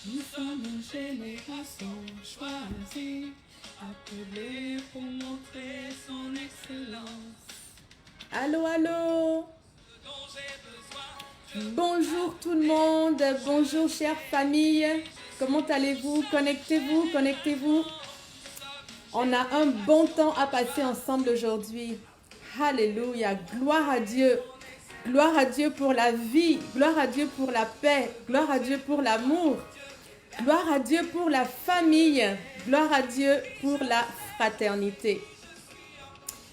Nous sommes une génération choisie, appelée pour montrer son excellence. Allô, allô. Bonjour tout le monde, bonjour chère famille. Comment allez-vous? Connectez-vous, connectez-vous. On a un bon temps à passer ensemble aujourd'hui. Alléluia, gloire à Dieu. Gloire à Dieu pour la vie, gloire à Dieu pour la paix, gloire à Dieu pour l'amour, gloire à Dieu pour la famille, gloire à Dieu pour la fraternité.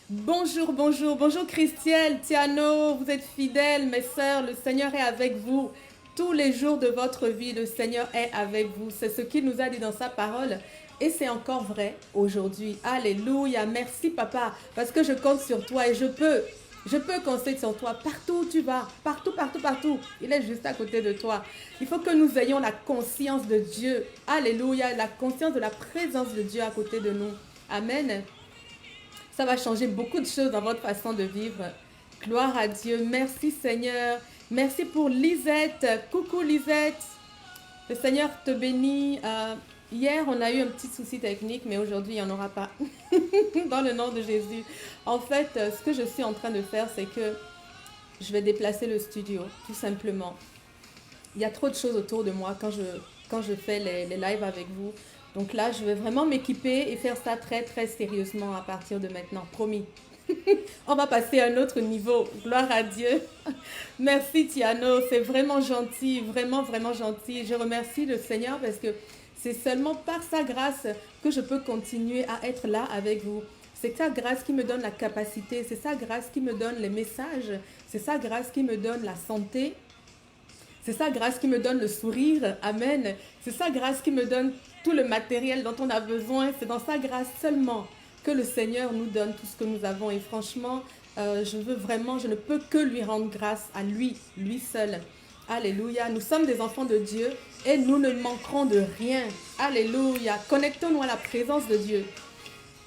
Bonjour, bonjour, bonjour Christielle, Tiano, vous êtes fidèles mes sœurs, le Seigneur est avec vous. Tous les jours de votre vie, le Seigneur est avec vous. C'est ce qu'il nous a dit dans sa parole. Et c'est encore vrai aujourd'hui. Alléluia, merci papa, parce que je compte sur toi et je peux compter sur toi partout où tu vas, partout, partout, partout. Il est juste à côté de toi. Il faut que nous ayons la conscience de Dieu. Alléluia, la conscience de la présence de Dieu à côté de nous. Amen. Ça va changer beaucoup de choses dans votre façon de vivre. Gloire à Dieu. Merci Seigneur. Merci pour Lisette. Coucou Lisette. Le Seigneur te bénit. Hier, on a eu un petit souci technique, mais aujourd'hui, il n'y en aura pas. Dans le nom de Jésus. En fait, ce que je suis en train de faire, c'est que je vais déplacer le studio, tout simplement. Il y a trop de choses autour de moi quand je fais les lives avec vous. Donc là, je vais vraiment m'équiper et faire ça très, très sérieusement à partir de maintenant. Promis. On va passer à un autre niveau. Gloire à Dieu. Merci Tiano, c'est vraiment gentil, vraiment, vraiment gentil. Je remercie le Seigneur parce que c'est seulement par sa grâce que je peux continuer à être là avec vous. C'est sa grâce qui me donne la capacité, c'est sa grâce qui me donne les messages, c'est sa grâce qui me donne la santé, c'est sa grâce qui me donne le sourire. Amen. C'est sa grâce qui me donne tout le matériel dont on a besoin. C'est dans sa grâce seulement que le Seigneur nous donne tout ce que nous avons. Et franchement, je ne peux que lui rendre grâce à lui seul. Alléluia. Nous sommes des enfants de Dieu et nous ne manquerons de rien. Alléluia. Connectons-nous à la présence de Dieu.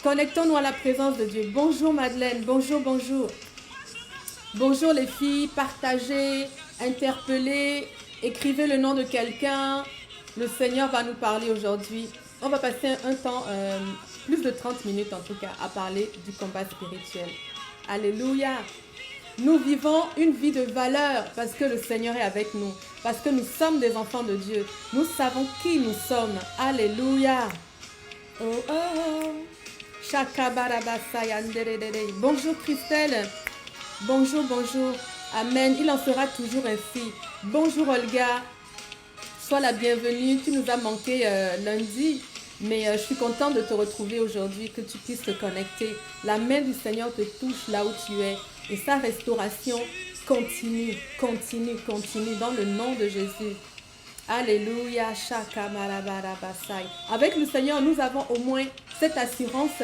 Connectons-nous à la présence de Dieu. Bonjour Madeleine. Bonjour, bonjour. Bonjour les filles. Partagez, interpellez, écrivez le nom de quelqu'un. Le Seigneur va nous parler aujourd'hui. On va passer un temps, plus de 30 minutes en tout cas, à parler du combat spirituel. Alléluia. Nous vivons une vie de valeur parce que le Seigneur est avec nous. Parce que nous sommes des enfants de Dieu. Nous savons qui nous sommes. Alléluia. Oh, oh, oh. Bonjour Christelle. Bonjour, bonjour. Amen. Il en sera toujours ainsi. Bonjour Olga. Sois la bienvenue. Tu nous as manqué lundi. Mais je suis contente de te retrouver aujourd'hui, que tu puisses te connecter. La main du Seigneur te touche là où tu es. Et sa restauration continue, continue, continue dans le nom de Jésus. Alléluia. Avec le Seigneur, nous avons au moins cette assurance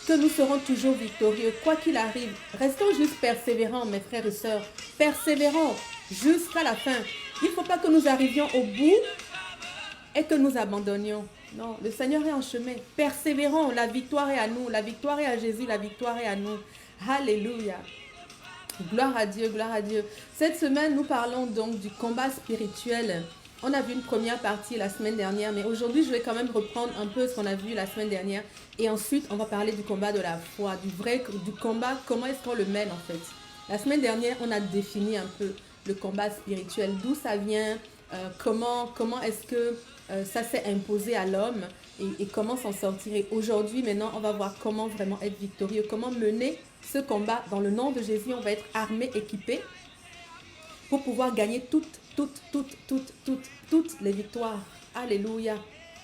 que nous serons toujours victorieux, quoi qu'il arrive. Restons juste persévérants, mes frères et sœurs. Persévérons jusqu'à la fin. Il ne faut pas que nous arrivions au bout et que nous abandonnions. Non, le Seigneur est en chemin. Persévérons, la victoire est à nous. La victoire est à Jésus, la victoire est à nous. Alléluia. Gloire à Dieu, gloire à Dieu. Cette semaine, nous parlons donc du combat spirituel. On a vu une première partie la semaine dernière, mais aujourd'hui, je vais quand même reprendre un peu ce qu'on a vu la semaine dernière. Et ensuite, on va parler du combat de la foi, du combat, comment est-ce qu'on le mène en fait. La semaine dernière, on a défini un peu le combat spirituel, d'où ça vient, comment est-ce que ça s'est imposé à l'homme et comment s'en sortir. Et aujourd'hui, maintenant, on va voir comment vraiment être victorieux, comment mener ce combat. Dans le nom de Jésus, on va être armé, équipé pour pouvoir gagner toutes les victoires. Alléluia.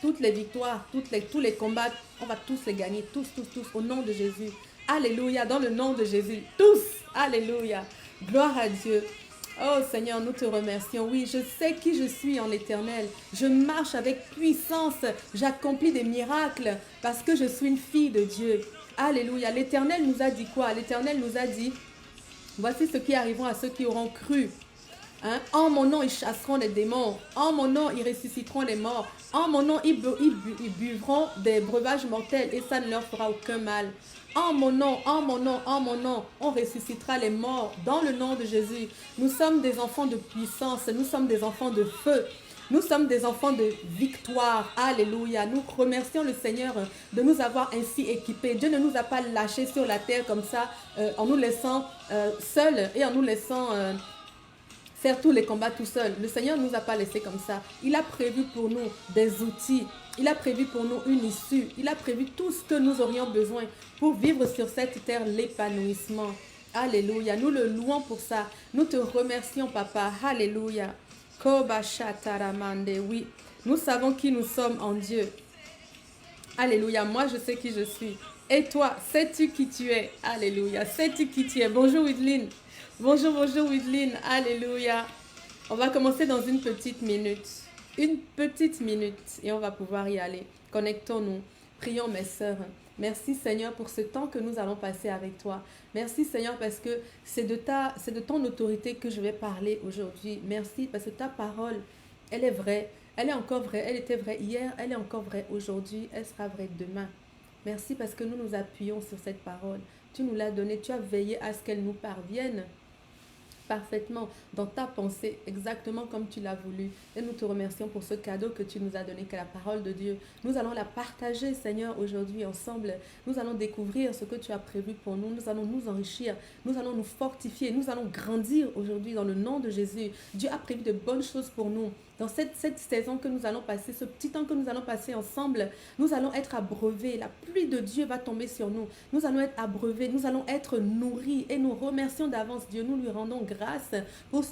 Toutes les victoires, tous les combats, on va tous les gagner, tous, au nom de Jésus. Alléluia, dans le nom de Jésus, tous. Alléluia. Gloire à Dieu. Oh Seigneur, nous te remercions. Oui, je sais qui je suis en l'Éternel. Je marche avec puissance. J'accomplis des miracles parce que je suis une fille de Dieu. Alléluia. L'Éternel nous a dit quoi? L'Éternel nous a dit, voici ce qui arrivera à ceux qui auront cru. Hein? En mon nom, ils chasseront les démons. En mon nom, ils ressusciteront les morts. En mon nom, ils buvront des breuvages mortels et ça ne leur fera aucun mal. En mon nom, en mon nom, en mon nom, on ressuscitera les morts dans le nom de Jésus. Nous sommes des enfants de puissance, nous sommes des enfants de feu. Nous sommes des enfants de victoire. Alléluia. Nous remercions le Seigneur de nous avoir ainsi équipés. Dieu ne nous a pas lâchés sur la terre comme ça, en nous laissant seuls et en nous laissant faire tous les combats tout seul. Le Seigneur ne nous a pas laissés comme ça. Il a prévu pour nous des outils. Il a prévu pour nous une issue. Il a prévu tout ce que nous aurions besoin pour vivre sur cette terre l'épanouissement. Alléluia. Nous le louons pour ça. Nous te remercions, Papa. Alléluia. Koba Shataramande. Oui, nous savons qui nous sommes en Dieu. Alléluia. Moi, je sais qui je suis. Et toi, sais-tu qui tu es? Alléluia. Sais-tu qui tu es? Bonjour, Widline. Bonjour, bonjour, Widline. Alléluia. On va commencer dans une petite minute. Une petite minute. Et on va pouvoir y aller. Connectons-nous. Prions, mes sœurs. Merci, Seigneur, pour ce temps que nous allons passer avec toi. Merci, Seigneur, parce que c'est de ton autorité que je vais parler aujourd'hui. Merci, parce que ta parole, elle est vraie. Elle est encore vraie. Elle était vraie hier. Elle est encore vraie aujourd'hui. Elle sera vraie demain. Merci parce que nous nous appuyons sur cette parole. Tu nous l'as donnée. Tu as veillé à ce qu'elle nous parvienne parfaitement dans ta pensée, exactement comme tu l'as voulu. Et nous te remercions pour ce cadeau que tu nous as donné, qu'est la parole de Dieu. Nous allons la partager, Seigneur, aujourd'hui ensemble. Nous allons découvrir ce que tu as prévu pour nous. Nous allons nous enrichir. Nous allons nous fortifier. Nous allons grandir aujourd'hui dans le nom de Jésus. Dieu a prévu de bonnes choses pour nous. Dans cette saison que nous allons passer, ce petit temps que nous allons passer ensemble, nous allons être abreuvés. La pluie de Dieu va tomber sur nous. Nous allons être abreuvés. Nous allons être nourris. Et nous remercions d'avance Dieu. Nous lui rendons grâce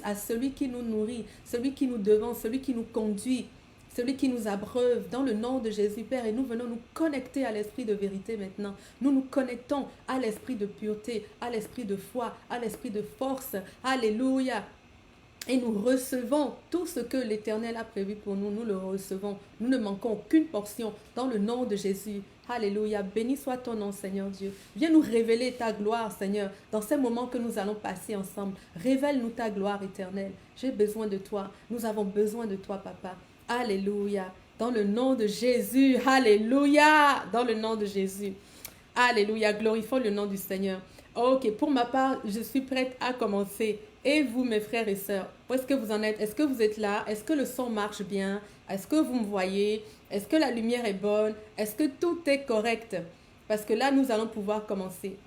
à celui qui nous nourrit, celui qui nous devance, celui qui nous conduit, celui qui nous abreuve dans le nom de Jésus, Père. Et nous venons nous connecter à l'esprit de vérité maintenant. Nous nous connectons à l'esprit de pureté, à l'esprit de foi, à l'esprit de force. Alléluia. Et nous recevons tout ce que l'Éternel a prévu pour nous. Nous le recevons. Nous ne manquons aucune portion dans le nom de Jésus. Alléluia. Béni soit ton nom, Seigneur Dieu. Viens nous révéler ta gloire, Seigneur, dans ces moments que nous allons passer ensemble. Révèle-nous ta gloire éternelle. J'ai besoin de toi. Nous avons besoin de toi, Papa. Alléluia. Dans le nom de Jésus. Alléluia. Dans le nom de Jésus. Alléluia. Glorifions le nom du Seigneur. Ok, pour ma part, je suis prête à commencer. Et vous, mes frères et sœurs, où est-ce que vous en êtes? Est-ce que vous êtes là? Est-ce que le son marche bien? Est-ce que vous me voyez? Est-ce que la lumière est bonne? Est-ce que tout est correct? Parce que là, nous allons pouvoir commencer.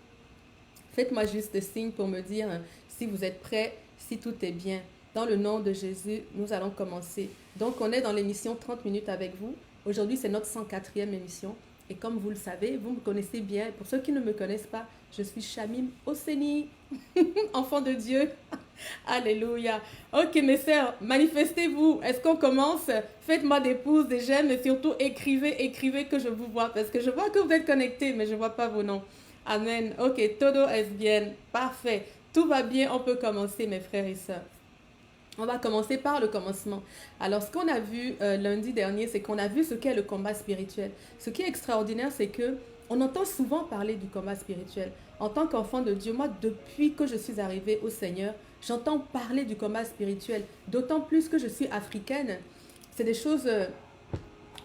Faites-moi juste signe pour me dire si vous êtes prêts, si tout est bien. Dans le nom de Jésus, nous allons commencer. Donc, on est dans l'émission 30 minutes avec vous. Aujourd'hui, c'est notre 104e émission. Et comme vous le savez, vous me connaissez bien. Pour ceux qui ne me connaissent pas, je suis Shamim Oseni, enfant de Dieu. Alléluia. Ok, mes sœurs, manifestez-vous. Est-ce qu'on commence? Faites-moi des pouces, des j'aime et surtout écrivez que je vous vois. Parce que je vois que vous êtes connectés, mais je ne vois pas vos noms. Amen. Ok, todo es bien. Parfait. Tout va bien. On peut commencer, mes frères et sœurs. On va commencer par le commencement. Alors, ce qu'on a vu lundi dernier, c'est qu'on a vu ce qu'est le combat spirituel. Ce qui est extraordinaire, c'est que on entend souvent parler du combat spirituel. En tant qu'enfant de Dieu, moi, depuis que je suis arrivée au Seigneur, j'entends parler du combat spirituel. D'autant plus que je suis africaine. C'est des choses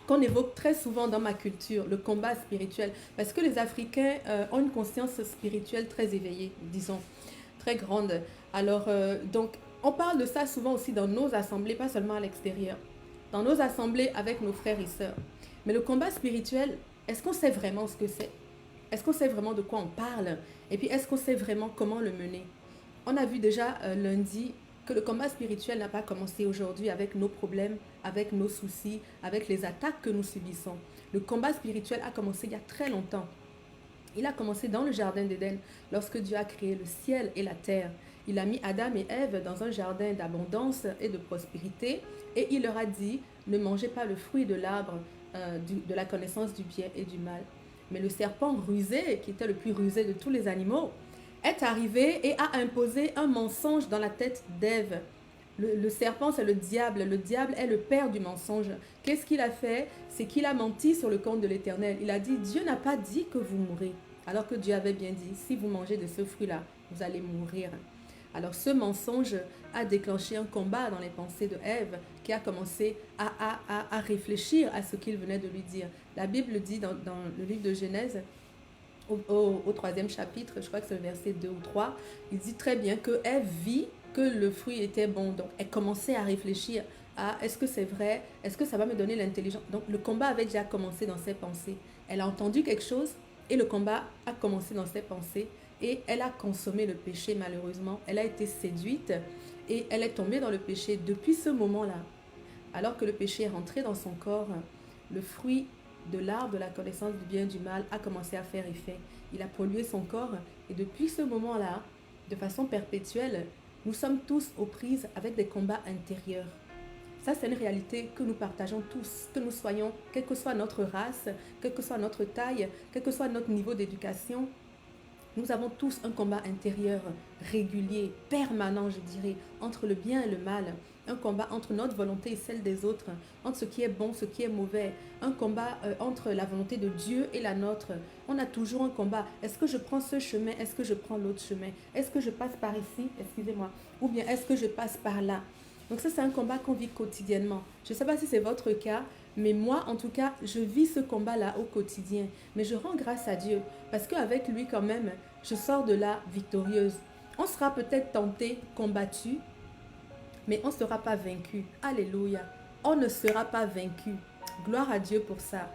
qu'on évoque très souvent dans ma culture, le combat spirituel. Parce que les Africains ont une conscience spirituelle très éveillée, disons, très grande. Alors, donc, on parle de ça souvent aussi dans nos assemblées, pas seulement à l'extérieur. Dans nos assemblées avec nos frères et sœurs. Mais le combat spirituel, est-ce qu'on sait vraiment ce que c'est? Est-ce qu'on sait vraiment de quoi on parle? Et puis, est-ce qu'on sait vraiment comment le mener? On a vu déjà lundi que le combat spirituel n'a pas commencé aujourd'hui avec nos problèmes, avec nos soucis, avec les attaques que nous subissons. Le combat spirituel a commencé il y a très longtemps. Il a commencé dans le jardin d'Éden, lorsque Dieu a créé le ciel et la terre. Il a mis Adam et Ève dans un jardin d'abondance et de prospérité et il leur a dit, ne mangez pas le fruit de l'arbre de la connaissance du bien et du mal. Mais le serpent rusé, qui était le plus rusé de tous les animaux, est arrivé et a imposé un mensonge dans la tête d'Ève. Le serpent, c'est le diable. Le diable est le père du mensonge. Qu'est-ce qu'il a fait? C'est qu'il a menti sur le compte de l'Éternel. Il a dit, Dieu n'a pas dit que vous mourrez. Alors que Dieu avait bien dit, si vous mangez de ce fruit-là, vous allez mourir. Alors ce mensonge a déclenché un combat dans les pensées de Ève qui a commencé à réfléchir à ce qu'il venait de lui dire. La Bible dit dans le livre de Genèse, au 3e chapitre, je crois que c'est le verset 2 ou 3, il dit très bien que Ève vit que le fruit était bon. Donc elle commençait à réfléchir Ah, est-ce que c'est vrai? Est-ce que ça va me donner l'intelligence? Donc le combat avait déjà commencé dans ses pensées. Elle a entendu quelque chose et le combat a commencé dans ses pensées et elle a consommé le péché malheureusement. Elle a été séduite et elle est tombée dans le péché depuis ce moment-là. Alors que le péché est rentré dans son corps, le fruit de l'arbre de la connaissance du bien et du mal a commencé à faire effet. Il a pollué son corps et depuis ce moment-là, de façon perpétuelle, nous sommes tous aux prises avec des combats intérieurs. Ça, c'est une réalité que nous partageons tous, que nous soyons, quelle que soit notre race, quelle que soit notre taille, quel que soit notre niveau d'éducation. Nous avons tous un combat intérieur régulier, permanent, je dirais, entre le bien et le mal. Un combat entre notre volonté et celle des autres, entre ce qui est bon, ce qui est mauvais. Un combat entre la volonté de Dieu et la nôtre. On a toujours un combat. Est-ce que je prends ce chemin? Est-ce que je prends l'autre chemin? Est-ce que je passe par ici? Excusez-moi. Ou bien est-ce que je passe par là? Donc ça, c'est un combat qu'on vit quotidiennement. Je ne sais pas si c'est votre cas, mais moi, en tout cas, je vis ce combat-là au quotidien. Mais je rends grâce à Dieu parce qu'avec lui, quand même, je sors de là victorieuse. On sera peut-être tenté, combattu, mais on ne sera pas vaincu. Alléluia. On ne sera pas vaincu. Gloire à Dieu pour ça.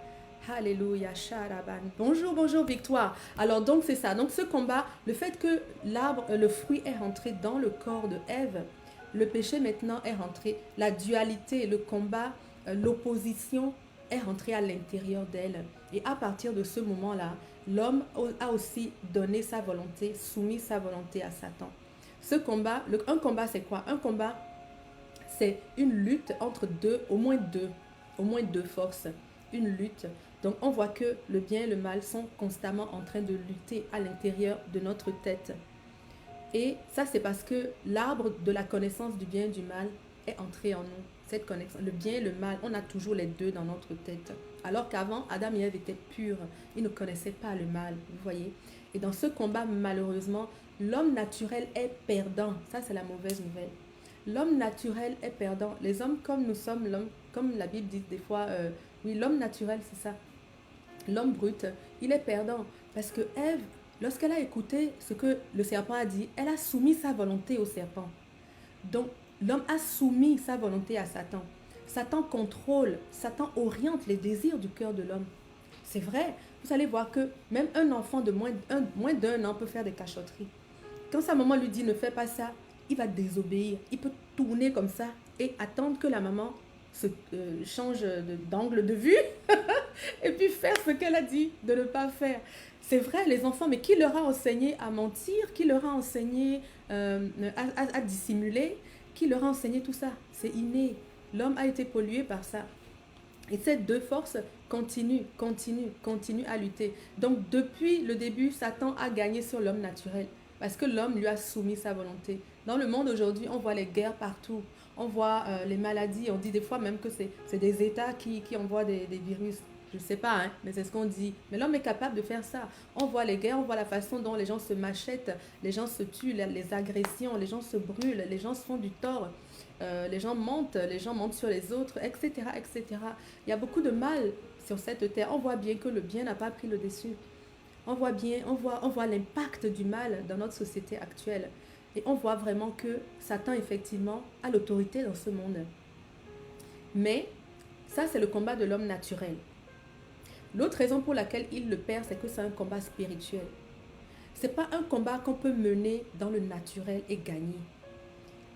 Alléluia. Sharaban. Bonjour, bonjour, Victoire. Alors, donc, c'est ça. Donc, ce combat, le fait que l'arbre, le fruit est rentré dans le corps de Ève, le péché maintenant est rentré. La dualité, le combat, l'opposition est rentrée à l'intérieur d'elle. Et à partir de ce moment-là, l'homme a aussi donné sa volonté, soumis sa volonté à Satan. Ce combat, un combat c'est quoi? Un combat, c'est une lutte entre au moins deux forces. Une lutte. Donc on voit que le bien et le mal sont constamment en train de lutter à l'intérieur de notre tête. Et ça, c'est parce que l'arbre de la connaissance du bien et du mal est entré en nous. Cette connaissance, le bien et le mal, on a toujours les deux dans notre tête. Alors qu'avant, Adam et Ève étaient purs. Ils ne connaissaient pas le mal, vous voyez. Et dans ce combat, malheureusement, l'homme naturel est perdant. Ça, c'est la mauvaise nouvelle. L'homme naturel est perdant. Les hommes comme nous sommes, l'homme, comme la Bible dit des fois, oui, l'homme naturel, c'est ça. L'homme brut, il est perdant. Parce que Ève, lorsqu'elle a écouté ce que le serpent a dit, elle a soumis sa volonté au serpent. Donc, l'homme a soumis sa volonté à Satan. Satan contrôle, Satan oriente les désirs du cœur de l'homme. C'est vrai, vous allez voir que même un enfant de moins d'un an peut faire des cachotteries. Quand sa maman lui dit ne fais pas ça, il va désobéir. Il peut tourner comme ça et attendre que la maman change d'angle de vue et puis faire ce qu'elle a dit de ne pas faire. C'est vrai, les enfants, mais qui leur a enseigné à mentir? Qui leur a enseigné à dissimuler? Qui leur a enseigné tout ça? C'est inné. L'homme a été pollué par ça. Et ces deux forces continuent à lutter. Donc, depuis le début, Satan a gagné sur l'homme naturel parce que l'homme lui a soumis sa volonté. Dans le monde aujourd'hui, on voit les guerres partout. On voit les maladies. On dit des fois même que c'est des États qui envoient des virus. Je ne sais pas, hein, mais c'est ce qu'on dit. Mais l'homme est capable de faire ça. On voit les guerres, on voit la façon dont les gens se machettent, les gens se tuent, les agressions, les gens se brûlent, les gens se font du tort, les gens mentent sur les autres, etc., etc. Il y a beaucoup de mal sur cette terre. On voit bien que le bien n'a pas pris le dessus. On voit l'impact du mal dans notre société actuelle. Et on voit vraiment que Satan, effectivement, a l'autorité dans ce monde. Mais ça, c'est le combat de l'homme naturel. L'autre raison pour laquelle il le perd, c'est que c'est un combat spirituel. Ce n'est pas un combat qu'on peut mener dans le naturel et gagner.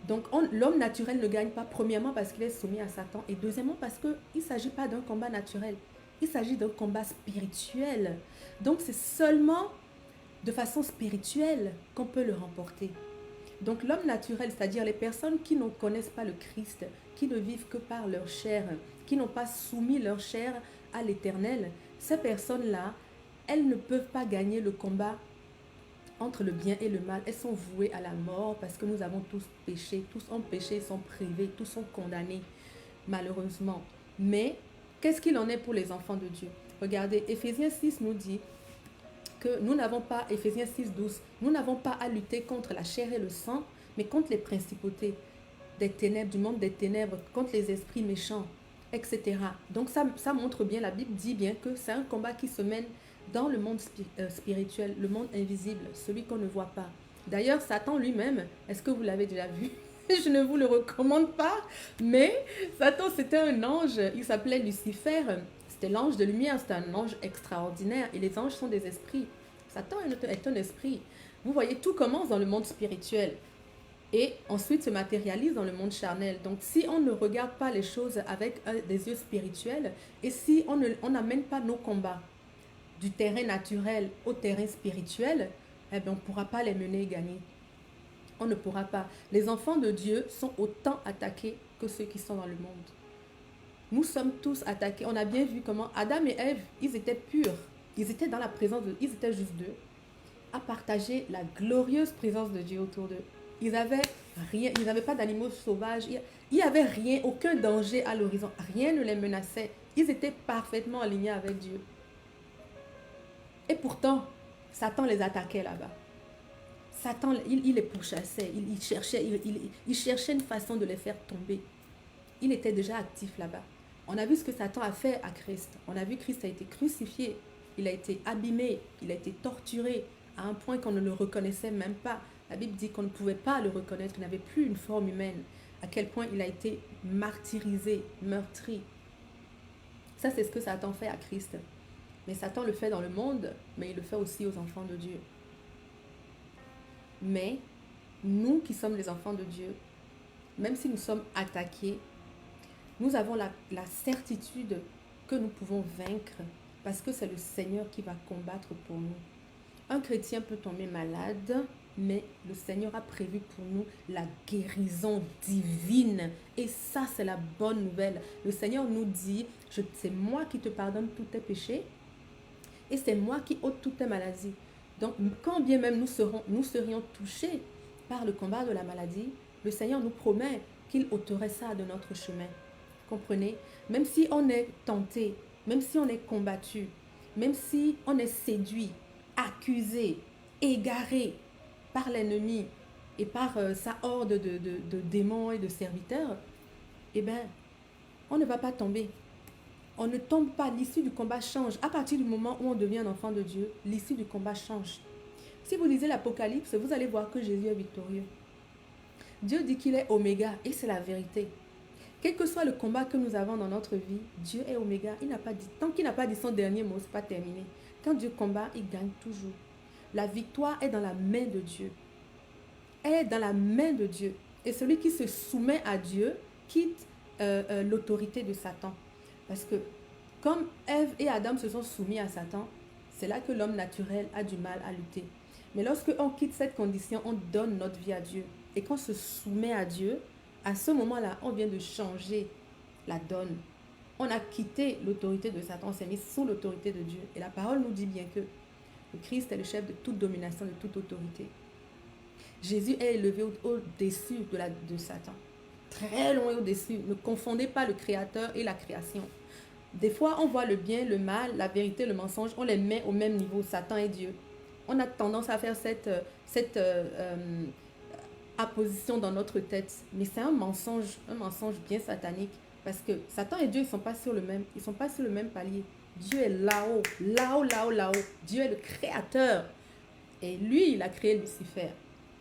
Donc l'homme naturel ne gagne pas, premièrement parce qu'il est soumis à Satan et deuxièmement parce qu'il ne s'agit pas d'un combat naturel. Il s'agit d'un combat spirituel. Donc c'est seulement de façon spirituelle qu'on peut le remporter. Donc l'homme naturel, c'est-à-dire les personnes qui ne connaissent pas le Christ, qui ne vivent que par leur chair, qui n'ont pas soumis leur chair à l'Éternel, ces personnes-là, elles ne peuvent pas gagner le combat entre le bien et le mal. Elles sont vouées à la mort parce que nous avons tous péché. Tous ont péché, sont privés, tous sont condamnés, malheureusement. Mais qu'est-ce qu'il en est pour les enfants de Dieu? Regardez, Éphésiens 6 nous dit que nous n'avons pas, Éphésiens 6, 12, nous n'avons pas à lutter contre la chair et le sang, mais contre les principautés des ténèbres, du monde des ténèbres, contre les esprits méchants, etc. Donc ça montre bien, la Bible dit bien que c'est un combat qui se mène dans le monde spirituel, le monde invisible, celui qu'on ne voit pas. D'ailleurs, Satan lui-même, est-ce que vous l'avez déjà vu? Je ne vous le recommande pas. Mais Satan, c'était un ange. Il s'appelait Lucifer. C'était l'ange de lumière. C'était un ange extraordinaire. Et les anges sont des esprits. Satan est un esprit. Vous voyez, tout commence dans le monde spirituel. Et ensuite se matérialise dans le monde charnel. Donc, si on ne regarde pas les choses avec des yeux spirituels, et si on n'amène pas nos combats du terrain naturel au terrain spirituel, eh bien, on ne pourra pas les mener et gagner. On ne pourra pas. Les enfants de Dieu sont autant attaqués que ceux qui sont dans le monde. Nous sommes tous attaqués. On a bien vu comment Adam et Ève, ils étaient purs. Ils étaient dans la présence de Dieu. Ils étaient juste deux à partager la glorieuse présence de Dieu autour d'eux. Ils n'avaient rien, ils n'avaient pas d'animaux sauvages. Il n'y avait rien, aucun danger à l'horizon. Rien ne les menaçait. Ils étaient parfaitement alignés avec Dieu. Et pourtant, Satan les attaquait là-bas. Satan, il les pourchassait. Il cherchait une façon de les faire tomber. Il était déjà actif là-bas. On a vu ce que Satan a fait à Christ. On a vu que Christ a été crucifié. Il a été abîmé. Il a été torturé à un point qu'on ne le reconnaissait même pas. La Bible dit qu'on ne pouvait pas le reconnaître. Il n'avait plus une forme humaine. À quel point il a été martyrisé, meurtri. Ça, c'est ce que Satan fait à Christ. Mais Satan le fait dans le monde, mais il le fait aussi aux enfants de Dieu. Mais nous qui sommes les enfants de Dieu, même si nous sommes attaqués, nous avons la certitude que nous pouvons vaincre parce que c'est le Seigneur qui va combattre pour nous. Un chrétien peut tomber malade, mais le Seigneur a prévu pour nous la guérison divine. Et ça, c'est la bonne nouvelle. Le Seigneur nous dit, c'est moi qui te pardonne tous tes péchés et c'est moi qui ôte toutes tes maladies. Donc, quand bien même nous serions touchés par le combat de la maladie, le Seigneur nous promet qu'il ôterait ça de notre chemin. Comprenez? Même si on est tenté, même si on est combattu, même si on est séduit, accusé, égaré par l'ennemi et par sa horde de démons et de serviteurs, eh bien, on ne va pas tomber. On ne tombe pas, l'issue du combat change. À partir du moment où on devient un enfant de Dieu, l'issue du combat change. Si vous lisez l'Apocalypse, vous allez voir que Jésus est victorieux. Dieu dit qu'il est Oméga et c'est la vérité. Quel que soit le combat que nous avons dans notre vie, Dieu est Oméga. Il n'a pas dit, tant qu'il n'a pas dit son dernier mot, ce n'est pas terminé. Quand Dieu combat, il gagne toujours. La victoire est dans la main de Dieu. Elle est dans la main de Dieu. Et celui qui se soumet à Dieu quitte l'autorité de Satan. Parce que comme Ève et Adam se sont soumis à Satan, c'est là que l'homme naturel a du mal à lutter. Mais lorsque on quitte cette condition, on donne notre vie à Dieu. Et qu'on se soumet à Dieu, à ce moment-là, on vient de changer la donne. On a quitté l'autorité de Satan, on s'est mis sous l'autorité de Dieu. Et la parole nous dit bien que le Christ est le chef de toute domination, de toute autorité. Jésus est élevé au-dessus de Satan. Très loin au-dessus. Ne confondez pas le Créateur et la création. Des fois, on voit le bien, le mal, la vérité, le mensonge, on les met au même niveau, Satan et Dieu. On a tendance à faire cette apposition dans notre tête. Mais c'est un mensonge bien satanique. Parce que Satan et Dieu, ils ne sont pas sur le même palier. Dieu est là-haut, là-haut, là-haut, là-haut. Dieu est le créateur. Et lui, il a créé Lucifer.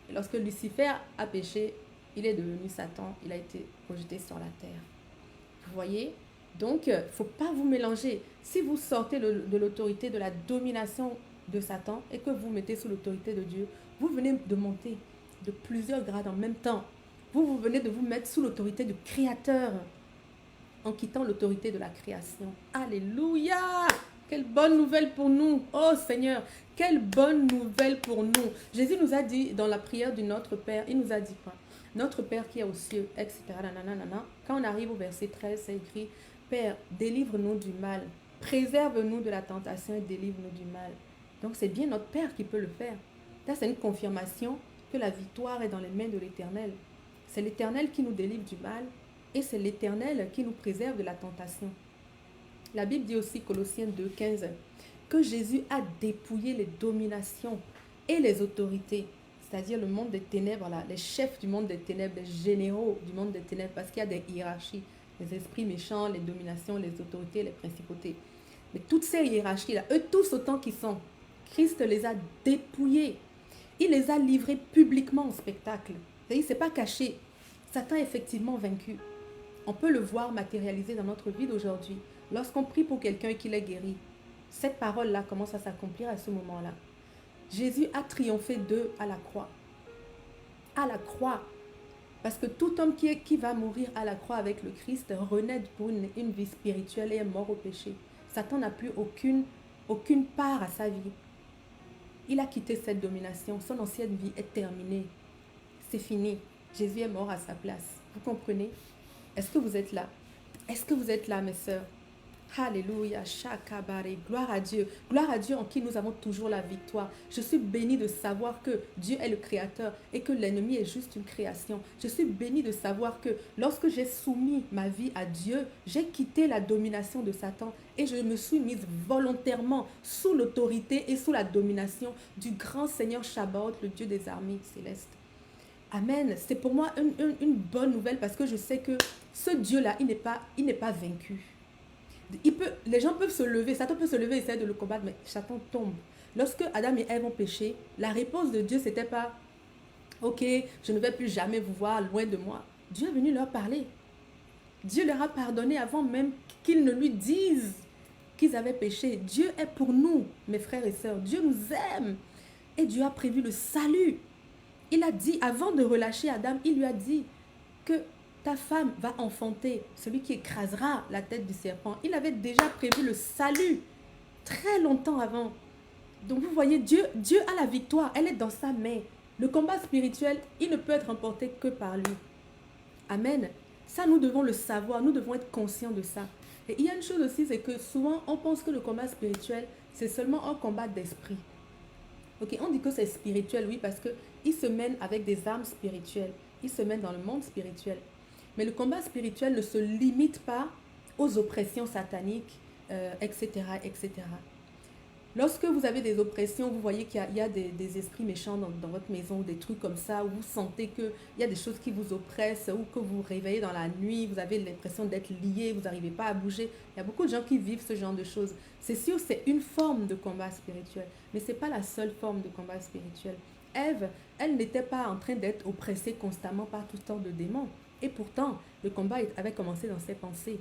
Et lorsque Lucifer a péché, il est devenu Satan. Il a été projeté sur la terre. Vous voyez? Donc, il ne faut pas vous mélanger. Si vous sortez de l'autorité, de la domination de Satan et que vous mettez sous l'autorité de Dieu, vous venez de monter de plusieurs grades en même temps. Vous venez de vous mettre sous l'autorité du Créateur en quittant l'autorité de la création. Alléluia! Quelle bonne nouvelle pour nous. Oh Seigneur, quelle bonne nouvelle pour nous. Jésus nous a dit dans la prière du Notre Père, il nous a dit quoi? Notre Père qui est aux cieux, etc. Nanana. Quand on arrive au verset 13, c'est écrit, Père, délivre-nous du mal. Préserve-nous de la tentation et délivre-nous du mal. Donc c'est bien notre Père qui peut le faire. Ça, c'est une confirmation que la victoire est dans les mains de l'Éternel. C'est l'Éternel qui nous délivre du mal et c'est l'Éternel qui nous préserve de la tentation. La Bible dit aussi, Colossiens 2,15, que Jésus a dépouillé les dominations et les autorités, c'est-à-dire le monde des ténèbres, là, les chefs du monde des ténèbres, les généraux du monde des ténèbres, parce qu'il y a des hiérarchies, les esprits méchants, les dominations, les autorités, les principautés. Mais toutes ces hiérarchies-là, eux tous autant qu'ils sont, Christ les a dépouillés. Il les a livrés publiquement en spectacle. C'est-à-dire, il ne s'est pas caché. Satan est effectivement vaincu. On peut le voir matérialiser dans notre vie d'aujourd'hui. Lorsqu'on prie pour quelqu'un et qu'il est guéri, cette parole-là commence à s'accomplir à ce moment-là. Jésus a triomphé d'eux à la croix. À la croix. Parce que tout homme qui va mourir à la croix avec le Christ renaît pour une vie spirituelle et est mort au péché. Satan n'a plus aucune part à sa vie. Il a quitté cette domination. Son ancienne vie est terminée. C'est fini. Jésus est mort à sa place. Vous comprenez? Est-ce que vous êtes là? Est-ce que vous êtes là, mes sœurs? Alléluia, Shakabare, gloire à Dieu en qui nous avons toujours la victoire. Je suis bénie de savoir que Dieu est le créateur et que l'ennemi est juste une création. Je suis bénie de savoir que lorsque j'ai soumis ma vie à Dieu, j'ai quitté la domination de Satan et je me suis mise volontairement sous l'autorité et sous la domination du grand Seigneur Shabbat, le Dieu des armées célestes. Amen. C'est pour moi une bonne nouvelle parce que je sais que ce Dieu-là, il n'est pas vaincu. Les gens peuvent se lever, Satan peut se lever et essayer de le combattre, mais Satan tombe. Lorsque Adam et Ève ont péché, la réponse de Dieu, c'était pas « Ok, je ne vais plus jamais vous voir loin de moi ». Dieu est venu leur parler. Dieu leur a pardonné avant même qu'ils ne lui disent qu'ils avaient péché. Dieu est pour nous, mes frères et sœurs. Dieu nous aime. Et Dieu a prévu le salut. Il a dit, avant de relâcher Adam, il lui a dit que ta femme va enfanter celui qui écrasera la tête du serpent. Il avait déjà prévu le salut très longtemps avant. Donc vous voyez, Dieu a la victoire. Elle est dans sa main. Le combat spirituel, il ne peut être remporté que par lui. Amen. Ça, nous devons le savoir. Nous devons être conscients de ça. Et il y a une chose aussi, c'est que souvent, on pense que le combat spirituel, c'est seulement un combat d'esprit. Ok, on dit que c'est spirituel, oui, parce qu'il se mène avec des armes spirituelles. Il se mène dans le monde spirituel. Mais le combat spirituel ne se limite pas aux oppressions sataniques, etc., etc. Lorsque vous avez des oppressions, vous voyez qu'il y a des esprits méchants dans votre maison, des trucs comme ça, où vous sentez qu'il y a des choses qui vous oppressent, ou que vous vous réveillez dans la nuit, vous avez l'impression d'être lié, vous n'arrivez pas à bouger. Il y a beaucoup de gens qui vivent ce genre de choses. C'est sûr, c'est une forme de combat spirituel, mais ce n'est pas la seule forme de combat spirituel. Ève, elle n'était pas en train d'être oppressée constamment par tout sortes de démons. Et pourtant, le combat avait commencé dans ses pensées.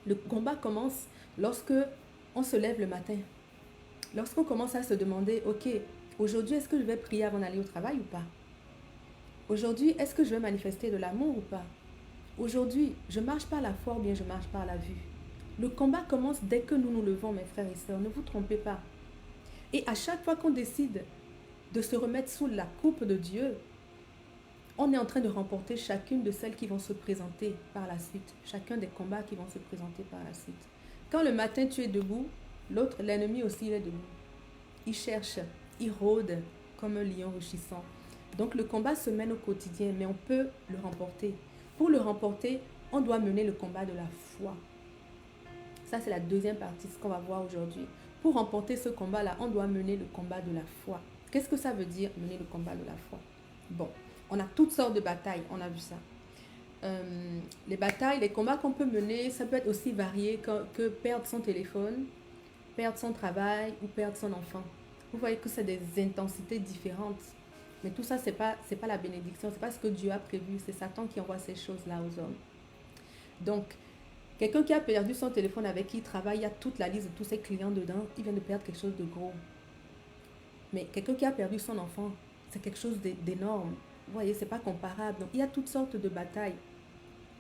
Le combat commence lorsque on se lève le matin. Lorsqu'on commence à se demander, ok, aujourd'hui, est-ce que je vais prier avant d'aller au travail ou pas? Aujourd'hui, est-ce que je vais manifester de l'amour ou pas? Aujourd'hui, je marche par la foi ou bien je marche par la vue? Le combat commence dès que nous nous levons, mes frères et sœurs. Ne vous trompez pas. Et à chaque fois qu'on décide de se remettre sous la coupe de Dieu, on est en train de remporter chacune de celles qui vont se présenter par la suite. Chacun des combats qui vont se présenter par la suite. Quand le matin tu es debout, l'autre, l'ennemi aussi, il est debout. Il cherche, il rôde comme un lion rugissant. Donc le combat se mène au quotidien, mais on peut le remporter. Pour le remporter, on doit mener le combat de la foi. Ça, c'est la deuxième partie, ce qu'on va voir aujourd'hui. Pour remporter ce combat-là, on doit mener le combat de la foi. Qu'est-ce que ça veut dire, mener le combat de la foi? Bon, on a toutes sortes de batailles, on a vu ça. Les batailles, les combats qu'on peut mener, ça peut être aussi varié que perdre son téléphone, perdre son travail ou perdre son enfant. Vous voyez que c'est des intensités différentes. Mais tout ça, c'est pas la bénédiction, c'est pas ce que Dieu a prévu. C'est Satan qui envoie ces choses-là aux hommes. Donc, quelqu'un qui a perdu son téléphone avec qui il travaille, il y a toute la liste de tous ses clients dedans, il vient de perdre quelque chose de gros. Mais quelqu'un qui a perdu son enfant, c'est quelque chose d'énorme. Vous voyez, c'est pas comparable. Donc, il y a toutes sortes de batailles.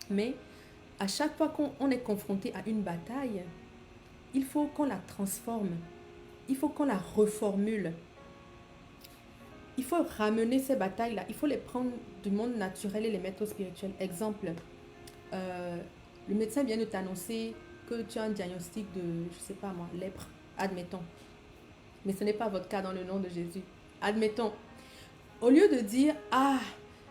Mais à chaque fois qu'on est confronté à une bataille, il faut qu'on la transforme. Il faut qu'on la reformule. Il faut ramener ces batailles-là. Il faut les prendre du monde naturel et les mettre au spirituel. Exemple, le médecin vient de t'annoncer que tu as un diagnostic de, je sais pas moi, lèpre. Admettons. Mais ce n'est pas votre cas dans le nom de Jésus. Admettons. Au lieu de dire, ah,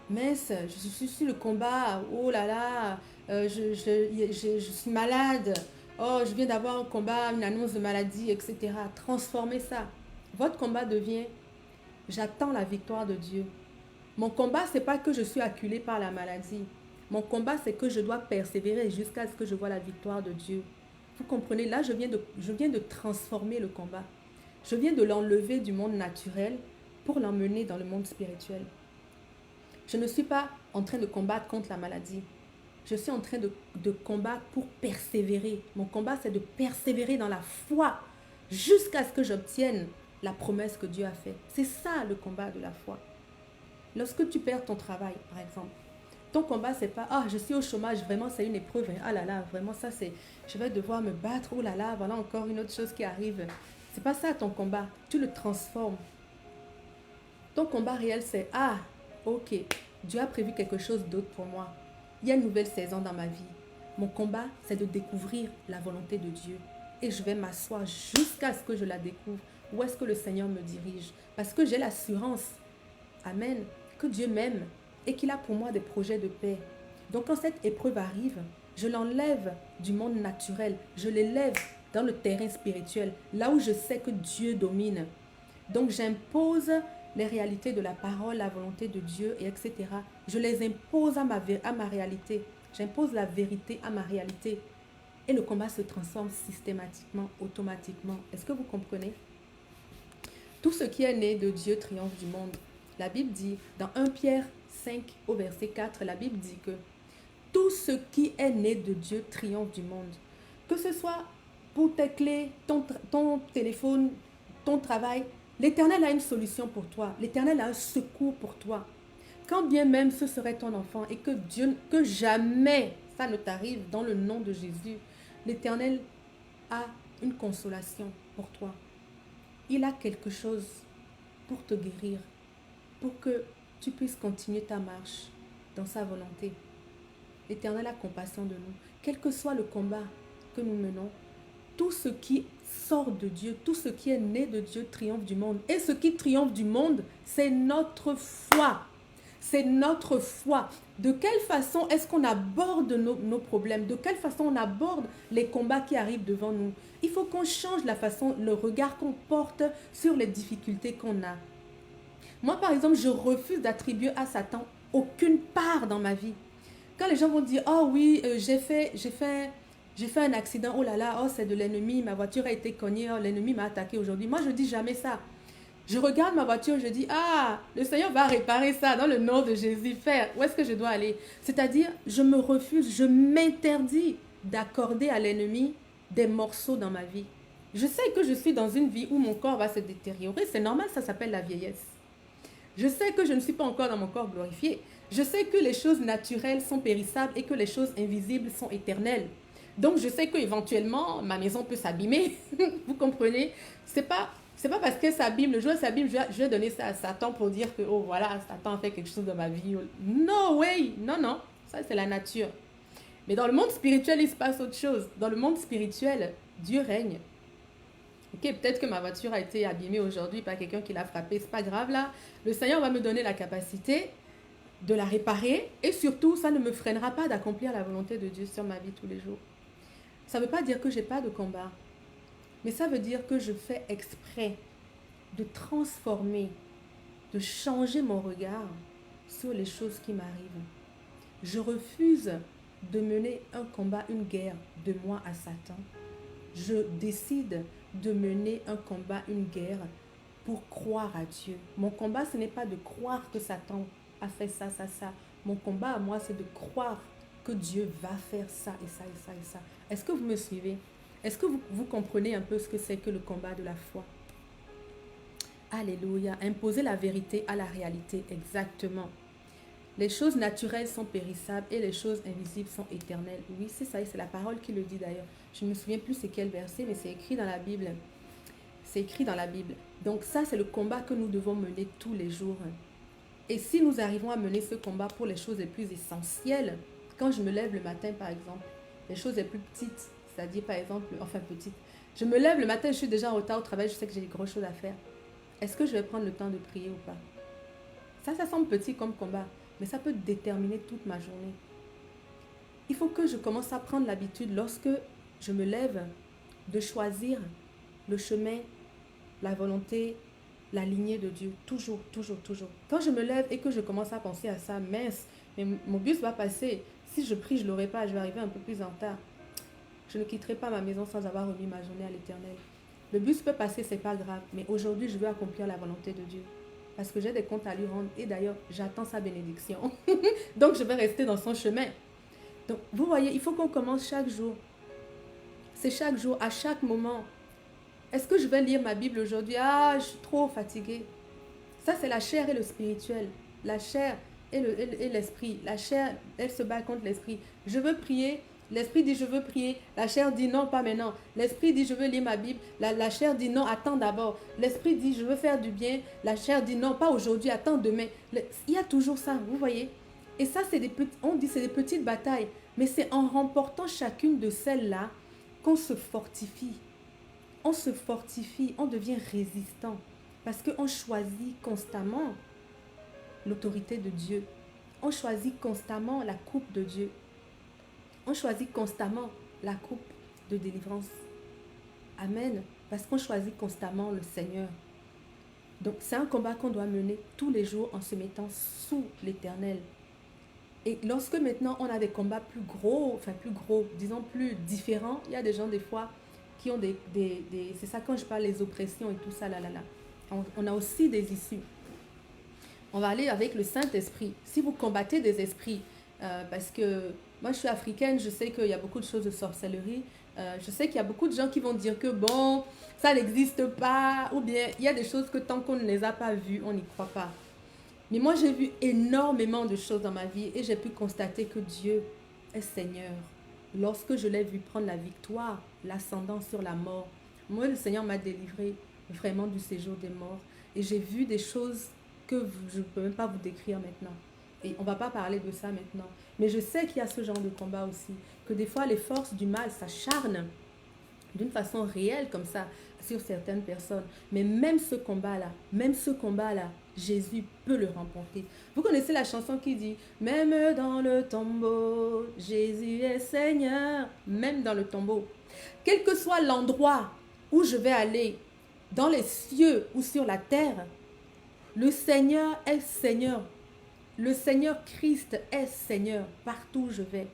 mince, je suis sur le combat, oh là là, je suis malade, oh, je viens d'avoir un combat, une annonce de maladie, etc. Transformez ça. Votre combat devient, j'attends la victoire de Dieu. Mon combat, ce n'est pas que je suis acculé par la maladie. Mon combat, c'est que je dois persévérer jusqu'à ce que je vois la victoire de Dieu. Vous comprenez, là, je viens de transformer le combat. Je viens de l'enlever du monde naturel pour l'emmener dans le monde spirituel. Je ne suis pas en train de combattre contre la maladie. Je suis en train de combattre pour persévérer. Mon combat, c'est de persévérer dans la foi jusqu'à ce que j'obtienne la promesse que Dieu a faite. C'est ça le combat de la foi. Lorsque tu perds ton travail, par exemple, ton combat, c'est pas, ah, je suis au chômage, vraiment, c'est une épreuve. Ah là là, vraiment, ça, c'est, je vais devoir me battre. Oh là là, voilà encore une autre chose qui arrive. C'est pas ça ton combat. Tu le transformes. Ton combat réel, c'est, ah, ok, Dieu a prévu quelque chose d'autre pour moi. Il y a une nouvelle saison dans ma vie. Mon combat, c'est de découvrir la volonté de Dieu. Et je vais m'asseoir jusqu'à ce que je la découvre. Où est-ce que le Seigneur me dirige? Parce que j'ai l'assurance, amen, que Dieu m'aime et qu'il a pour moi des projets de paix. Donc quand cette épreuve arrive, je l'enlève du monde naturel. Je l'élève dans le terrain spirituel, là où je sais que Dieu domine. Donc j'impose les réalités de la parole, la volonté de Dieu, et etc. Je les impose à ma réalité. J'impose la vérité à ma réalité. Et le combat se transforme systématiquement, automatiquement. Est-ce que vous comprenez? Tout ce qui est né de Dieu triomphe du monde. La Bible dit, dans 1 Pierre 5 au verset 4, la Bible dit que tout ce qui est né de Dieu triomphe du monde. Que ce soit pour tes clés, ton téléphone, ton travail, l'Éternel a une solution pour toi. L'Éternel a un secours pour toi. Quand bien même ce serait ton enfant et que Dieu, que jamais ça ne t'arrive dans le nom de Jésus, l'Éternel a une consolation pour toi. Il a quelque chose pour te guérir, pour que tu puisses continuer ta marche dans sa volonté. L'Éternel a compassion de nous. Quel que soit le combat que nous menons, tout ce qui sort de Dieu, tout ce qui est né de Dieu triomphe du monde. Et ce qui triomphe du monde, c'est notre foi. C'est notre foi. De quelle façon est-ce qu'on aborde nos problèmes? De quelle façon on aborde les combats qui arrivent devant nous? Il faut qu'on change la façon, le regard qu'on porte sur les difficultés qu'on a. Moi, par exemple, je refuse d'attribuer à Satan aucune part dans ma vie. Quand les gens vont dire, oh oui, j'ai fait un accident, oh là là, oh c'est de l'ennemi, ma voiture a été cognée, oh l'ennemi m'a attaqué aujourd'hui. Moi, je dis jamais ça. Je regarde ma voiture, je dis, ah, le Seigneur va réparer ça dans le nom de Jésus. Faire, où est-ce que je dois aller? C'est-à-dire, je me refuse, je m'interdis d'accorder à l'ennemi des morceaux dans ma vie. Je sais que je suis dans une vie où mon corps va se détériorer. C'est normal, ça s'appelle la vieillesse. Je sais que je ne suis pas encore dans mon corps glorifié. Je sais que les choses naturelles sont périssables et que les choses invisibles sont éternelles. Donc, je sais qu'éventuellement, ma maison peut s'abîmer. Vous comprenez? C'est pas parce que ça abîme, le jour où ça abîme, je vais donner ça à Satan pour dire que, oh voilà, Satan a fait quelque chose dans ma vie. No way! Non, non. Ça, c'est la nature. Mais dans le monde spirituel, il se passe autre chose. Dans le monde spirituel, Dieu règne. Ok, peut-être que ma voiture a été abîmée aujourd'hui par quelqu'un qui l'a frappée. C'est pas grave là. Le Seigneur va me donner la capacité de la réparer. Et surtout, ça ne me freinera pas d'accomplir la volonté de Dieu sur ma vie tous les jours. Ça ne veut pas dire que je n'ai pas de combat. Mais ça veut dire que je fais exprès de transformer, de changer mon regard sur les choses qui m'arrivent. Je refuse de mener un combat, une guerre de moi à Satan. Je décide de mener un combat, une guerre pour croire à Dieu. Mon combat, ce n'est pas de croire que Satan a fait ça, ça, ça. Mon combat à moi, c'est de croire que Dieu va faire ça et ça et ça et ça. Est-ce que vous me suivez? Est-ce que vous comprenez un peu ce que c'est que le combat de la foi? Alléluia. Imposer la vérité à la réalité, exactement. Les choses naturelles sont périssables et les choses invisibles sont éternelles. Oui, c'est ça, et c'est la parole qui le dit d'ailleurs. Je ne me souviens plus c'est quel verset, mais c'est écrit dans la Bible. C'est écrit dans la Bible. Donc ça, c'est le combat que nous devons mener tous les jours. Et si nous arrivons à mener ce combat pour les choses les plus essentielles, quand je me lève le matin, par exemple, les choses les plus petites, c'est-à-dire par exemple, enfin petites, je me lève le matin, je suis déjà en retard au travail, je sais que j'ai des grosses choses à faire. Est-ce que je vais prendre le temps de prier ou pas? Ça semble petit comme combat, mais ça peut déterminer toute ma journée. Il faut que je commence à prendre l'habitude, lorsque je me lève, de choisir le chemin, la volonté, la lignée de Dieu. Toujours, toujours, toujours. Quand je me lève et que je commence à penser à ça, mince, mais mon bus va passer. Si je prie, je ne l'aurai pas, je vais arriver un peu plus en retard. Je ne quitterai pas ma maison sans avoir remis ma journée à l'Éternel. Le bus peut passer, c'est pas grave, mais aujourd'hui, je veux accomplir la volonté de Dieu. parce que j'ai des comptes à lui rendre. Et d'ailleurs, j'attends sa bénédiction. Donc, je vais rester dans son chemin. Donc, vous voyez, il faut qu'on commence chaque jour. C'est chaque jour, à chaque moment. Est-ce que je vais lire ma Bible aujourd'hui? Ah, je suis trop fatiguée. Ça, c'est la chair et le spirituel. La chair et l'esprit. La chair, elle se bat contre l'esprit. Je veux prier. L'esprit dit je veux prier. La chair dit non, pas maintenant. L'esprit dit je veux lire ma Bible. La chair dit non, attends d'abord. L'esprit dit je veux faire du bien. La chair dit non, pas aujourd'hui, attends demain. Il y a toujours ça, vous voyez. Et ça, on dit c'est des petites batailles. Mais c'est en remportant chacune de celles-là qu'on se fortifie. On se fortifie, on devient résistant. Parce qu'on choisit constamment l'autorité de Dieu. On choisit constamment la coupe de Dieu. On choisit constamment la coupe de délivrance. Amen. Parce qu'on choisit constamment le Seigneur. Donc c'est un combat qu'on doit mener tous les jours en se mettant sous l'Éternel. Et lorsque maintenant on a des combats plus gros, disons plus différents, il y a des gens des fois qui ont c'est ça quand je parle des oppressions et tout ça, là. On a aussi des issues. On va aller avec le Saint-Esprit. Si vous combattez des esprits, parce que moi je suis africaine, je sais qu'il y a beaucoup de choses de sorcellerie. Je sais qu'il y a beaucoup de gens qui vont dire que bon, ça n'existe pas. Ou bien il y a des choses que tant qu'on ne les a pas vues, on n'y croit pas. Mais moi j'ai vu énormément de choses dans ma vie et j'ai pu constater que Dieu est Seigneur. Lorsque je l'ai vu prendre la victoire, l'ascendant sur la mort, moi le Seigneur m'a délivré vraiment du séjour des morts. Et j'ai vu des choses que je ne peux même pas vous décrire maintenant. Et on ne va pas parler de ça maintenant. Mais je sais qu'il y a ce genre de combat aussi. Que des fois, les forces du mal s'acharnent d'une façon réelle comme ça sur certaines personnes. Mais même ce combat-là, Jésus peut le remporter. Vous connaissez la chanson qui dit « Même dans le tombeau, Jésus est Seigneur. » Même dans le tombeau. Quel que soit l'endroit où je vais aller, dans les cieux ou sur la terre, le Seigneur est Seigneur. Le Seigneur Christ est Seigneur partout où je vais.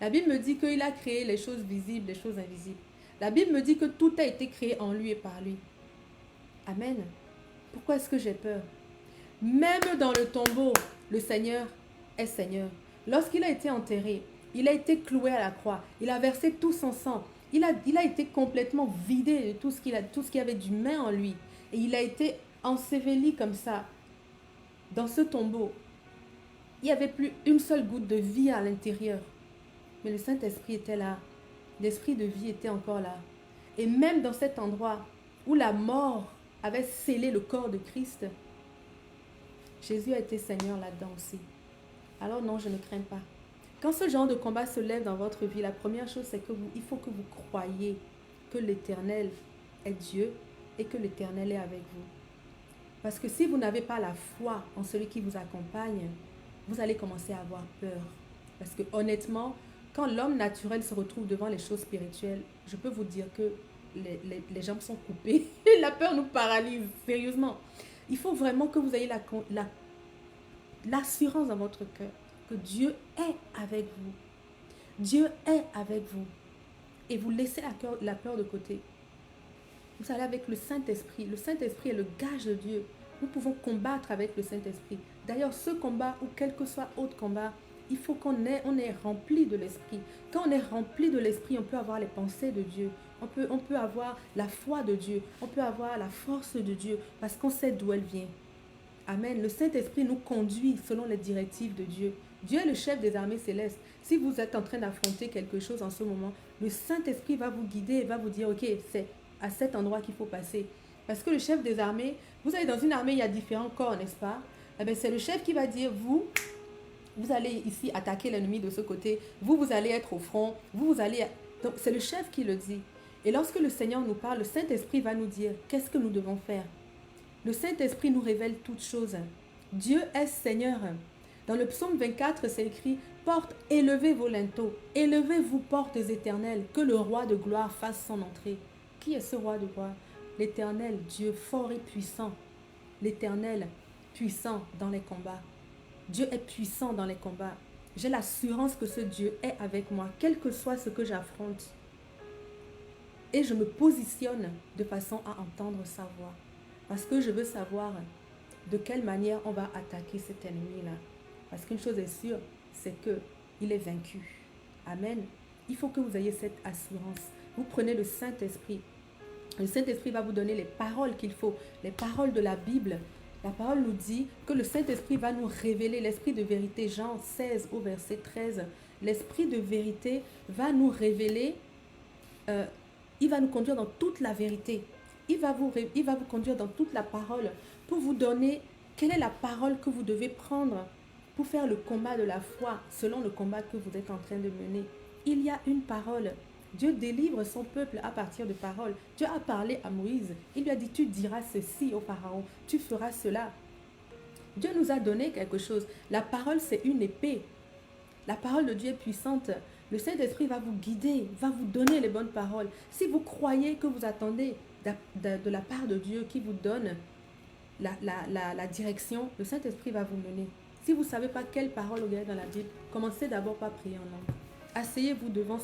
La Bible me dit qu'il a créé les choses visibles, les choses invisibles. La Bible me dit que tout a été créé en lui et par lui. Amen. Pourquoi est-ce que j'ai peur? Même dans le tombeau, le Seigneur est Seigneur. Lorsqu'il a été enterré, il a été cloué à la croix. Il a versé tout son sang. Il a été complètement vidé de tout ce qu'il y avait d'humain en lui. Et il a été enseveli comme ça, dans ce tombeau. Il n'y avait plus une seule goutte de vie à l'intérieur. Mais le Saint-Esprit était là. L'Esprit de vie était encore là. Et même dans cet endroit où la mort avait scellé le corps de Christ, Jésus a été Seigneur là-dedans aussi. Alors non, je ne crains pas. Quand ce genre de combat se lève dans votre vie, la première chose, c'est que il faut que vous croyiez que l'Éternel est Dieu et que l'Éternel est avec vous. Parce que si vous n'avez pas la foi en celui qui vous accompagne, vous allez commencer à avoir peur. Parce que honnêtement, quand l'homme naturel se retrouve devant les choses spirituelles, je peux vous dire que les jambes sont coupées. La peur nous paralyse, sérieusement. Il faut vraiment que vous ayez l'assurance dans votre cœur que Dieu est avec vous. Dieu est avec vous. Et vous laissez la peur de côté. Vous allez avec le Saint-Esprit. Le Saint-Esprit est le gage de Dieu. Nous pouvons combattre avec le Saint-Esprit. D'ailleurs, ce combat ou quel que soit autre combat, il faut qu'on est rempli de l'Esprit. Quand on est rempli de l'Esprit, on peut avoir les pensées de Dieu. On peut avoir la foi de Dieu. On peut avoir la force de Dieu parce qu'on sait d'où elle vient. Amen. Le Saint-Esprit nous conduit selon les directives de Dieu. Dieu est le chef des armées célestes. Si vous êtes en train d'affronter quelque chose en ce moment, le Saint-Esprit va vous guider et va vous dire, ok, c'est à cet endroit qu'il faut passer. Parce que le chef des armées, vous savez, dans une armée, il y a différents corps, n'est-ce pas? Eh bien, c'est le chef qui va dire, vous allez ici attaquer l'ennemi de ce côté, vous allez être au front, vous allez... Donc, c'est le chef qui le dit. Et lorsque le Seigneur nous parle, le Saint-Esprit va nous dire, qu'est-ce que nous devons faire? Le Saint-Esprit nous révèle toutes choses. Dieu est Seigneur. Dans le psaume 24, c'est écrit, porte, élevez vos linteaux, élevez-vous portes éternelles, que le roi de gloire fasse son entrée. Qui est ce roi de gloire? L'Éternel, Dieu fort et puissant. L'Éternel, puissant dans les combats. Dieu est puissant dans les combats. J'ai l'assurance que ce Dieu est avec moi, quel que soit ce que j'affronte. Et je me positionne de façon à entendre sa voix. Parce que je veux savoir de quelle manière on va attaquer cet ennemi-là. Parce qu'une chose est sûre, c'est qu'il est vaincu. Amen. Il faut que vous ayez cette assurance. Vous prenez le Saint-Esprit. Le Saint-Esprit va vous donner les paroles qu'il faut, les paroles de la Bible. La parole nous dit que le Saint-Esprit va nous révéler l'esprit de vérité. Jean 16 au verset 13. L'esprit de vérité va nous révéler, il va nous conduire dans toute la vérité. Il va vous conduire dans toute la parole pour vous donner quelle est la parole que vous devez prendre pour faire le combat de la foi selon le combat que vous êtes en train de mener. Il y a une parole. Dieu délivre son peuple à partir de paroles. Dieu a parlé à Moïse. Il lui a dit, tu diras ceci au Pharaon, tu feras cela. Dieu nous a donné quelque chose. La parole, c'est une épée. La parole de Dieu est puissante. Le Saint-Esprit va vous guider, va vous donner les bonnes paroles. Si vous croyez que vous attendez de la part de Dieu qui vous donne la direction, le Saint-Esprit va vous mener. Si vous ne savez pas quelle parole vous avez dans la Bible, commencez d'abord par prier en langue. Asseyez-vous devant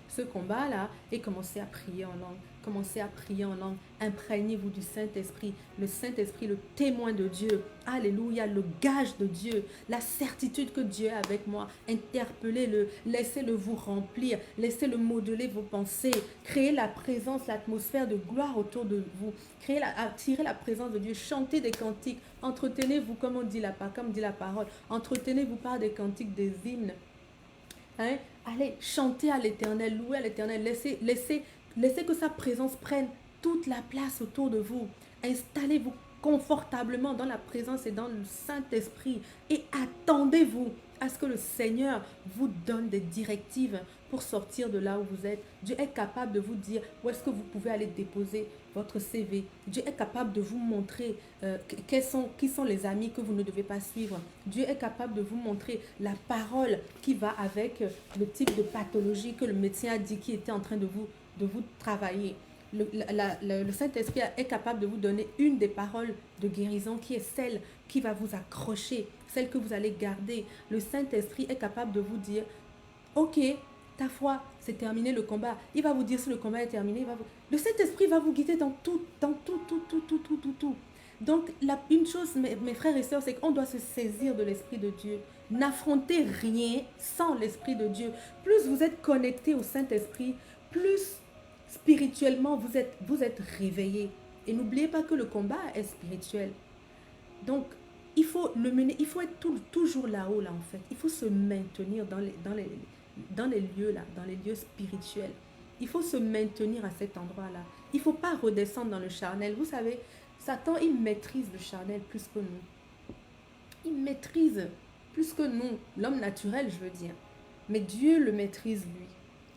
ce combat-là et commencez à prier en langue. Commencez à prier en langue. Imprégnez-vous du Saint-Esprit. Le Saint-Esprit, le témoin de Dieu. Alléluia, le gage de Dieu. La certitude que Dieu est avec moi. Interpellez-le. Laissez-le vous remplir. Laissez-le modeler vos pensées. Créez la présence, l'atmosphère de gloire autour de vous. Attirez la présence de Dieu. Chantez des cantiques. Entretenez-vous, comme dit la parole. Entretenez-vous par des cantiques, des hymnes. Hein? Allez, chantez à l'Éternel, louez à l'Éternel, laissez que sa présence prenne toute la place autour de vous. Installez-vous confortablement dans la présence et dans le Saint-Esprit et attendez-vous à ce que le Seigneur vous donne des directives pour sortir de là où vous êtes. Dieu est capable de vous dire où est-ce que vous pouvez aller déposer votre CV. Dieu est capable de vous montrer qui sont les amis que vous ne devez pas suivre. Dieu est capable de vous montrer la parole qui va avec le type de pathologie que le médecin a dit qui était en train de vous travailler. Le Saint-Esprit est capable de vous donner une des paroles de guérison qui est celle qui va vous accrocher, celle que vous allez garder. Le Saint-Esprit est capable de vous dire, ok, ta foi, c'est terminé le combat. Il va vous dire si le combat est terminé. Le Saint-Esprit va vous guider dans tout. Donc, une chose, mes frères et sœurs, c'est qu'on doit se saisir de l'Esprit de Dieu. N'affrontez rien sans l'Esprit de Dieu. Plus vous êtes connecté au Saint-Esprit, plus spirituellement vous êtes réveillé. Et n'oubliez pas que le combat est spirituel. Donc, il faut le mener, il faut être toujours là-haut, là, en fait. Il faut se maintenir dans les lieux, là, dans les lieux spirituels. Il faut se maintenir à cet endroit-là. Il ne faut pas redescendre dans le charnel. Vous savez, Satan, il maîtrise le charnel plus que nous. Il maîtrise plus que nous, l'homme naturel, je veux dire. Mais Dieu le maîtrise, lui.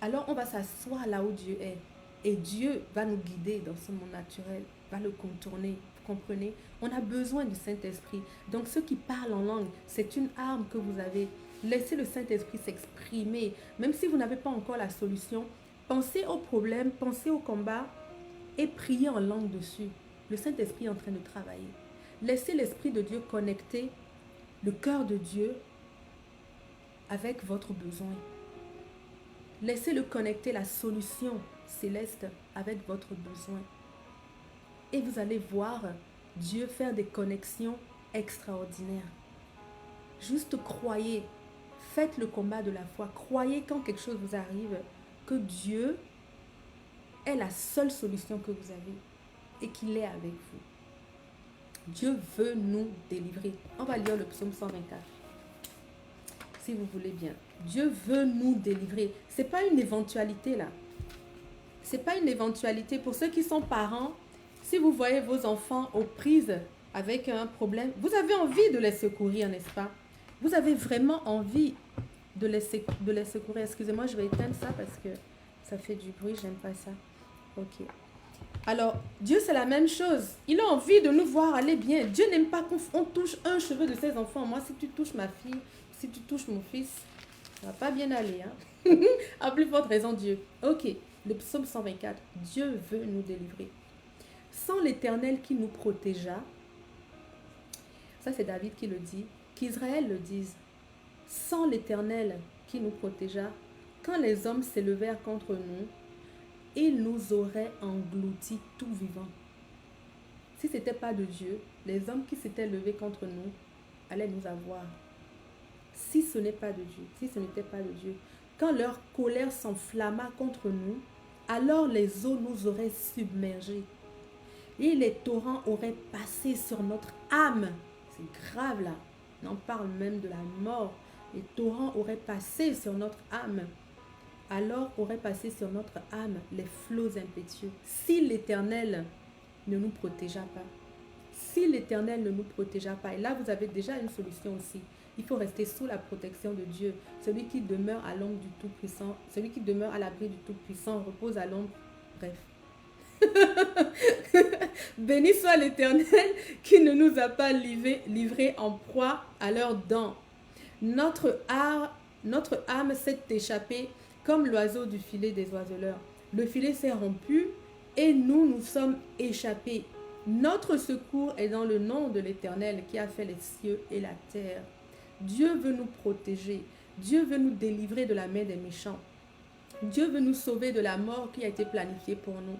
Alors, on va s'asseoir là où Dieu est. Et Dieu va nous guider dans ce monde naturel, va le contourner. Vous comprenez? On a besoin du Saint-Esprit. Donc, ceux qui parlent en langue, c'est une arme que vous avez. Laissez le Saint-Esprit s'exprimer. Même si vous n'avez pas encore la solution, pensez au problème, pensez au combat et priez en langue dessus. Le Saint-Esprit est en train de travailler. Laissez l'Esprit de Dieu connecter le cœur de Dieu avec votre besoin. Laissez-le connecter la solution céleste avec votre besoin. Et vous allez voir Dieu faire des connexions extraordinaires. Juste croyez. Faites le combat de la foi. Croyez quand quelque chose vous arrive que Dieu est la seule solution que vous avez et qu'il est avec vous. Dieu veut nous délivrer. On va lire le psaume 124. Si vous voulez bien. Dieu veut nous délivrer. Ce n'est pas une éventualité là. Ce n'est pas une éventualité. Pour ceux qui sont parents, si vous voyez vos enfants aux prises avec un problème, vous avez envie de les secourir, n'est-ce pas? Vous avez vraiment envie de les secourir. Excusez-moi, je vais éteindre ça parce que ça fait du bruit, j'aime pas ça. Ok. Alors, Dieu, c'est la même chose. Il a envie de nous voir aller bien. Dieu n'aime pas qu'on touche un cheveu de ses enfants. Moi, si tu touches ma fille, si tu touches mon fils, ça va pas bien aller. Hein? À plus forte raison, Dieu. Ok, le psaume 124. Dieu veut nous délivrer. Sans l'Éternel qui nous protégea, ça c'est David qui le dit, qu'Israël le dise, sans l'Éternel qui nous protégea, quand les hommes s'élevèrent contre nous, il nous aurait engloutis tout vivant. Si ce n'était pas de Dieu, les hommes qui s'étaient levés contre nous allaient nous avoir. Si ce n'est pas de Dieu, si ce n'était pas de Dieu, quand leur colère s'enflamma contre nous, alors les eaux nous auraient submergés. Et les torrents auraient passé sur notre âme. C'est grave là. On en parle même de la mort. Les torrents auraient passé sur notre âme. Alors auraient passé sur notre âme les flots impétueux. Si l'Éternel ne nous protégea pas, si l'Éternel ne nous protégea pas, et là vous avez déjà une solution aussi. Il faut rester sous la protection de Dieu. Celui qui demeure à l'ombre du Tout-Puissant, celui qui demeure à l'abri du Tout-Puissant repose à l'ombre. Bref. Béni soit l'Éternel qui ne nous a pas livrés en proie à leurs dents. Notre âme s'est échappée comme l'oiseau du filet des oiseleurs. Le filet s'est rompu et nous sommes échappés. Notre secours est dans le nom de l'Éternel qui a fait les cieux et la terre. Dieu veut nous protéger. Dieu veut nous délivrer de la main des méchants. Dieu veut nous sauver de la mort qui a été planifiée pour nous.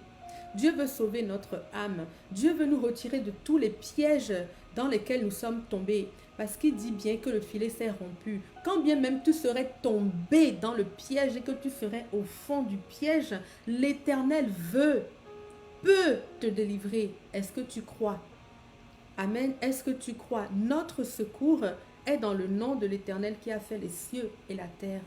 Dieu veut sauver notre âme. Dieu veut nous retirer de tous les pièges dans lesquels nous sommes tombés. Parce qu'il dit bien que le filet s'est rompu. Quand bien même tu serais tombé dans le piège et que tu serais au fond du piège, l'Éternel peut te délivrer. Est-ce que tu crois? Amen. Est-ce que tu crois? Notre secours est dans le nom de l'Éternel qui a fait les cieux et la terre.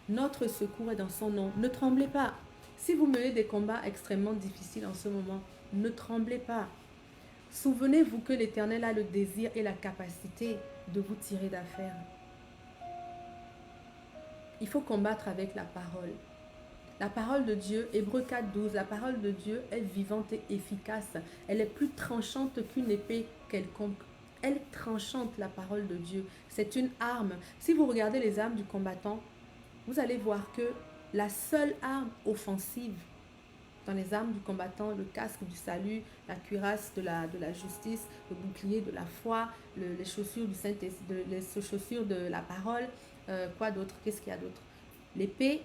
Notre secours est dans son nom. Ne tremblez pas. Si vous menez des combats extrêmement difficiles en ce moment, ne tremblez pas. Souvenez-vous que l'Éternel a le désir et la capacité de vous tirer d'affaire. Il faut combattre avec la parole. La parole de Dieu, Hébreux 4:12, la parole de Dieu est vivante et efficace. Elle est plus tranchante qu'une épée quelconque. Elle est tranchante, la parole de Dieu. C'est une arme. Si vous regardez les armes du combattant, vous allez voir que la seule arme offensive dans les armes du combattant, le casque du salut, la cuirasse de la justice, le bouclier de la foi, les chaussures du Saint-Esprit, les chaussures de la parole, quoi d'autre? Qu'est-ce qu'il y a d'autre? L'épée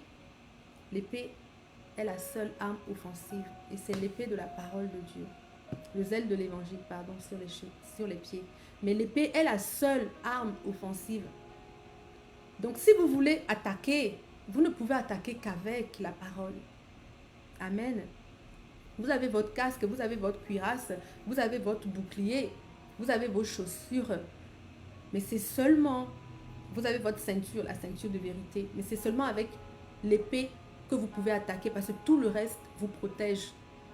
est la seule arme offensive et c'est l'épée de la parole de Dieu. Le zèle de l'évangile, pardon, sur les pieds. Mais l'épée est la seule arme offensive. Donc si vous voulez attaquer, vous ne pouvez attaquer qu'avec la parole. Amen. Vous avez votre casque, vous avez votre cuirasse, vous avez votre bouclier, vous avez vos chaussures. Mais c'est seulement, vous avez votre ceinture, la ceinture de vérité. Mais c'est seulement avec l'épée que vous pouvez attaquer parce que tout le reste vous protège.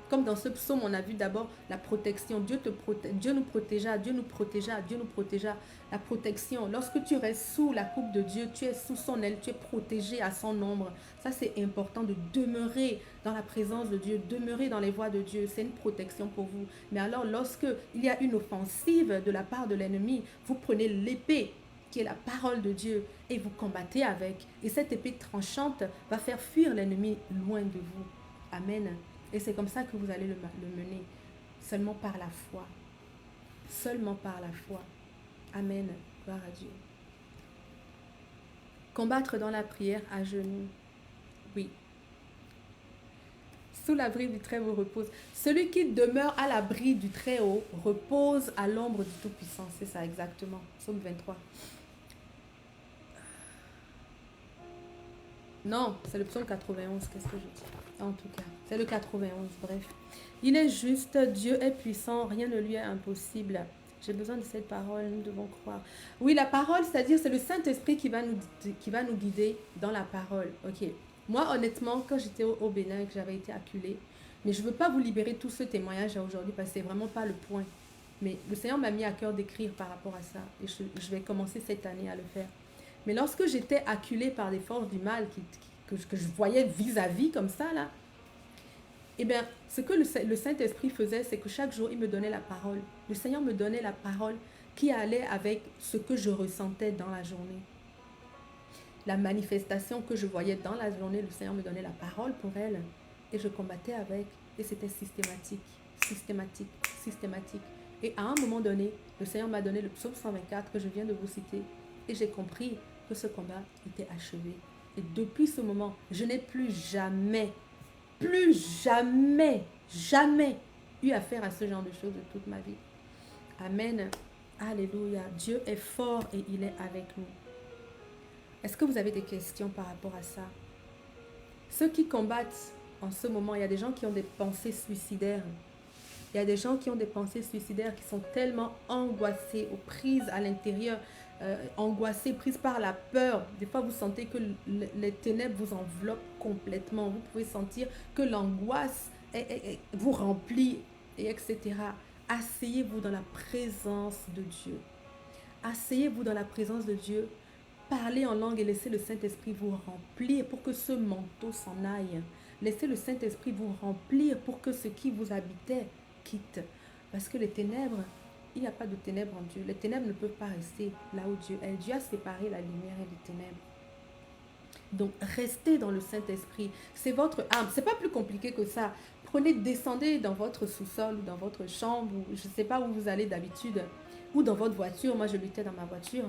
Comme dans ce psaume, on a vu d'abord la protection. Dieu nous protégea, Dieu nous protégea, Dieu nous protégea. La protection. Lorsque tu restes sous la coupe de Dieu, tu es sous son aile, tu es protégé à son ombre. Ça, c'est important de demeurer dans la présence de Dieu, demeurer dans les voies de Dieu. C'est une protection pour vous. Mais alors, lorsque il y a une offensive de la part de l'ennemi, vous prenez l'épée qui est la parole de Dieu et vous combattez avec. Et cette épée tranchante va faire fuir l'ennemi loin de vous. Amen. Et c'est comme ça que vous allez le mener. Seulement par la foi. Seulement par la foi. Amen. Gloire à Dieu. Combattre dans la prière à genoux. Oui. Sous l'abri du Très-Haut repose. Celui qui demeure à l'abri du Très-Haut repose à l'ombre du Tout-Puissant. C'est ça exactement. Psaume 23. Non, c'est le psaume 91. Qu'est-ce que je dis? En tout cas, c'est le 91, bref. Il est juste, Dieu est puissant, rien ne lui est impossible. J'ai besoin de cette parole, nous devons croire. Oui, la parole, c'est-à-dire c'est le Saint-Esprit qui va nous guider dans la parole. Ok. Moi, honnêtement, quand j'étais au Bénin, que j'avais été acculée, mais je ne veux pas vous libérer tout ce témoignage aujourd'hui parce que ce n'est vraiment pas le point. Mais le Seigneur m'a mis à cœur d'écrire par rapport à ça. Et je vais commencer cette année à le faire. Mais lorsque j'étais acculée par des forces du mal que je voyais vis-à-vis comme ça, là, eh bien, ce que le Saint-Esprit faisait, c'est que chaque jour, il me donnait la parole. Le Seigneur me donnait la parole qui allait avec ce que je ressentais dans la journée. La manifestation que je voyais dans la journée, le Seigneur me donnait la parole pour elle. Et je combattais avec. Et c'était systématique, systématique, systématique. Et à un moment donné, le Seigneur m'a donné le psaume 124 que je viens de vous citer. Et j'ai compris que ce combat était achevé. Et depuis ce moment, je n'ai plus jamais eu affaire à ce genre de choses de toute ma vie. Amen. Alléluia. Dieu est fort et il est avec nous. Est-ce que vous avez des questions par rapport à ça? Ceux qui combattent en ce moment, il y a des gens qui ont des pensées suicidaires. Il y a des gens qui ont des pensées suicidaires, qui sont tellement angoissés, ou prises à l'intérieur, angoissés, prises par la peur. Des fois, vous sentez que les ténèbres vous enveloppent complètement. Vous pouvez sentir que l'angoisse vous remplit, et etc. Asseyez-vous dans la présence de Dieu. Asseyez-vous dans la présence de Dieu. Parlez en langue et laissez le Saint-Esprit vous remplir pour que ce manteau s'en aille. Laissez le Saint-Esprit vous remplir pour que ce qui vous habitait quitte. Parce que les ténèbres, il n'y a pas de ténèbres en Dieu. Les ténèbres ne peuvent pas rester là où Dieu est. Dieu a séparé la lumière et les ténèbres. Donc, restez dans le Saint-Esprit. C'est votre âme. C'est pas plus compliqué que ça. Prenez, descendez dans votre sous-sol ou dans votre chambre, ou je ne sais pas où vous allez d'habitude, ou dans votre voiture. Moi, je l'étais dans ma voiture.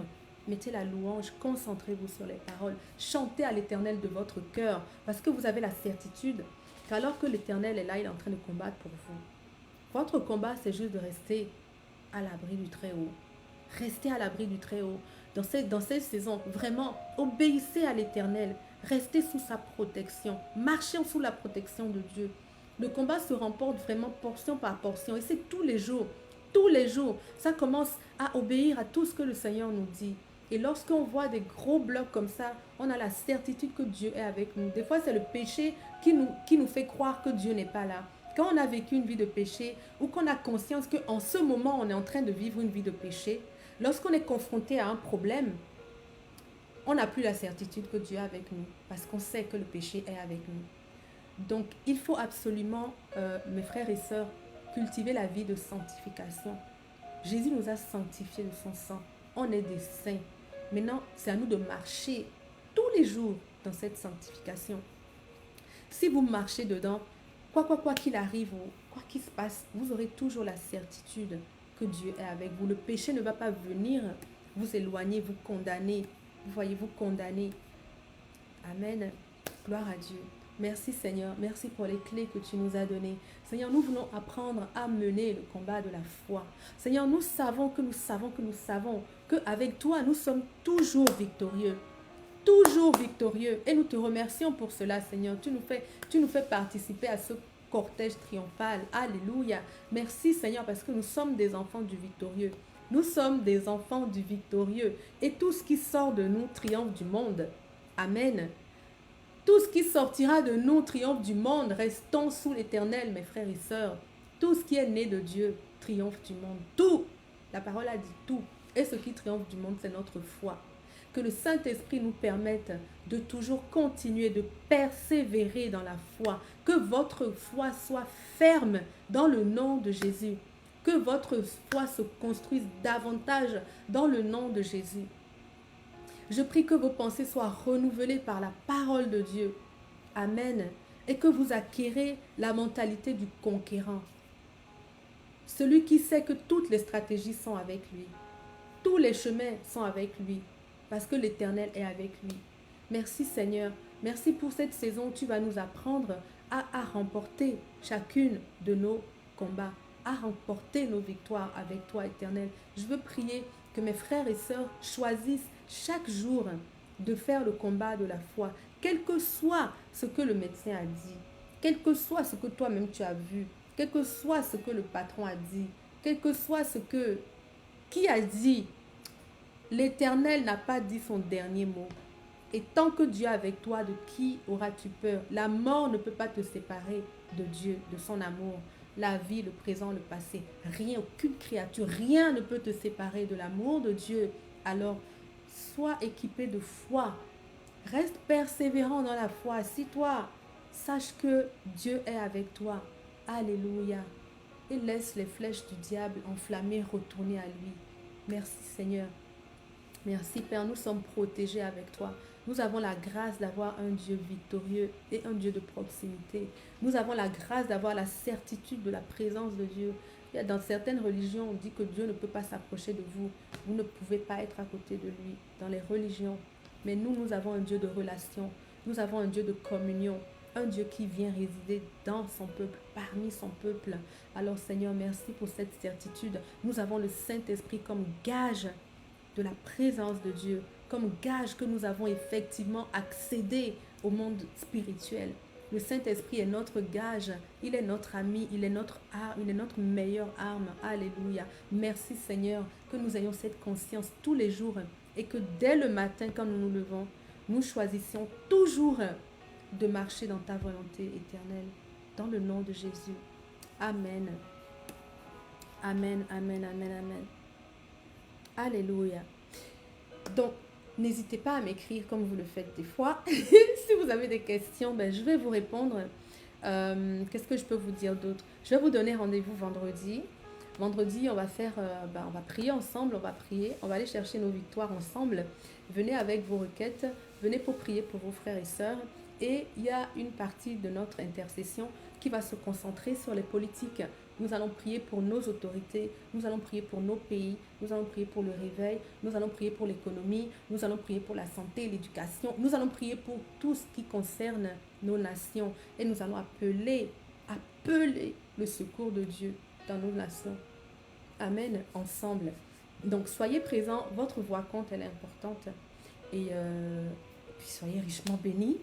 Mettez la louange, concentrez-vous sur les paroles. Chantez à l'Éternel de votre cœur, parce que vous avez la certitude qu'alors que l'Éternel est là, il est en train de combattre pour vous. Votre combat, c'est juste de rester à l'abri du Très-Haut. Restez à l'abri du Très-Haut. Dans cette saison, vraiment, obéissez à l'Éternel. Restez sous sa protection. Marchez sous la protection de Dieu. Le combat se remporte vraiment portion par portion. Et c'est tous les jours. Tous les jours. Ça commence à obéir à tout ce que le Seigneur nous dit. Et lorsqu'on voit des gros blocs comme ça, on a la certitude que Dieu est avec nous. Des fois, c'est le péché qui nous fait croire que Dieu n'est pas là. Quand on a vécu une vie de péché ou qu'on a conscience qu'en ce moment, on est en train de vivre une vie de péché, lorsqu'on est confronté à un problème, on n'a plus la certitude que Dieu est avec nous parce qu'on sait que le péché est avec nous. Donc, il faut absolument, mes frères et sœurs, cultiver la vie de sanctification. Jésus nous a sanctifiés de son sang. On est des saints. Maintenant, c'est à nous de marcher tous les jours dans cette sanctification. Si vous marchez dedans, quoi qu'il arrive, ou quoi qu'il se passe, vous aurez toujours la certitude que Dieu est avec vous. Le péché ne va pas venir vous éloigner, vous condamner. Vous voyez, vous condamner. Amen. Gloire à Dieu. Merci Seigneur. Merci pour les clés que tu nous as données. Seigneur, nous voulons apprendre à mener le combat de la foi. Seigneur, nous savons qu'avec toi, nous sommes toujours victorieux. Toujours victorieux. Et nous te remercions pour cela, Seigneur. Tu nous fais participer à ce cortège triomphal. Alléluia. Merci, Seigneur, parce que nous sommes des enfants du victorieux. Nous sommes des enfants du victorieux. Et tout ce qui sort de nous triomphe du monde. Amen. Tout ce qui sortira de nous triomphe du monde. Restons sous l'Éternel, mes frères et sœurs. Tout ce qui est né de Dieu triomphe du monde. Tout. La parole a dit tout. Et ce qui triomphe du monde, c'est notre foi. Que le Saint-Esprit nous permette de toujours continuer, de persévérer dans la foi. Que votre foi soit ferme dans le nom de Jésus. Que votre foi se construise davantage dans le nom de Jésus. Je prie que vos pensées soient renouvelées par la parole de Dieu. Amen. Et que vous acquérez la mentalité du conquérant. Celui qui sait que toutes les stratégies sont avec lui. Tous les chemins sont avec lui. Parce que l'Éternel est avec lui. Merci Seigneur. Merci pour cette saison où tu vas nous apprendre à remporter chacune de nos combats. À remporter nos victoires avec toi, Éternel. Je veux prier que mes frères et sœurs choisissent chaque jour de faire le combat de la foi, quel que soit ce que le médecin a dit, quel que soit ce que toi-même tu as vu, quel que soit ce que le patron a dit, quel que soit ce que... Qui a dit? L'Éternel n'a pas dit son dernier mot. Et tant que Dieu est avec toi, de qui auras-tu peur? La mort ne peut pas te séparer de Dieu, de son amour. La vie, le présent, le passé. Rien, aucune créature, rien ne peut te séparer de l'amour de Dieu. Alors, sois équipé de foi. Reste persévérant dans la foi. Assis-toi. Sache que Dieu est avec toi. Alléluia. Et laisse les flèches du diable enflammées retourner à lui. Merci Seigneur. Merci Père, nous sommes protégés avec toi. Nous avons la grâce d'avoir un Dieu victorieux et un Dieu de proximité. Nous avons la grâce d'avoir la certitude de la présence de Dieu. Dans certaines religions, on dit que Dieu ne peut pas s'approcher de vous. Vous ne pouvez pas être à côté de lui dans les religions. Mais nous avons un Dieu de relation. Nous avons un Dieu de communion. un Dieu qui vient résider dans son peuple, parmi son peuple. Alors Seigneur, merci pour cette certitude. Nous avons le Saint-Esprit comme gage de la présence de Dieu, comme gage que nous avons effectivement accédé au monde spirituel. Le Saint-Esprit est notre gage, il est notre ami, il est notre arme, il est notre meilleure arme. Alléluia. Merci Seigneur que nous ayons cette conscience tous les jours et que dès le matin quand nous nous levons, nous choisissions toujours de marcher dans ta volonté éternelle. Dans le nom de Jésus. Amen. Amen, amen, amen, amen. Alléluia. Donc, n'hésitez pas à m'écrire comme vous le faites des fois. Si vous avez des questions, ben, je vais vous répondre. Qu'est-ce que je peux vous dire d'autre? Je vais vous donner rendez-vous vendredi. Vendredi, on va on va prier ensemble, on va prier, on va aller chercher nos victoires ensemble. Venez avec vos requêtes, venez pour prier pour vos frères et sœurs. Et il y a une partie de notre intercession qui va se concentrer sur les politiques. Nous allons prier pour nos autorités, nous allons prier pour nos pays, nous allons prier pour le réveil, nous allons prier pour l'économie, nous allons prier pour la santé, l'éducation, nous allons prier pour tout ce qui concerne nos nations et nous allons appeler le secours de Dieu dans nos nations. Amen, ensemble. Donc soyez présents, votre voix compte, elle est importante. Et puis soyez richement bénis.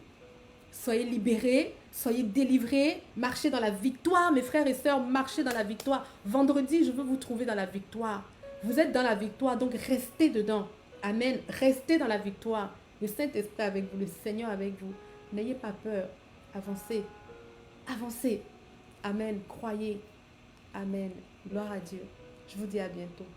Soyez libérés, soyez délivrés, marchez dans la victoire, mes frères et sœurs, marchez dans la victoire. Vendredi, je veux vous trouver dans la victoire. Vous êtes dans la victoire, donc restez dedans. Amen. Restez dans la victoire. Le Saint-Esprit avec vous, le Seigneur avec vous. N'ayez pas peur. Avancez. Avancez. Amen. Croyez. Amen. Gloire à Dieu. Je vous dis à bientôt.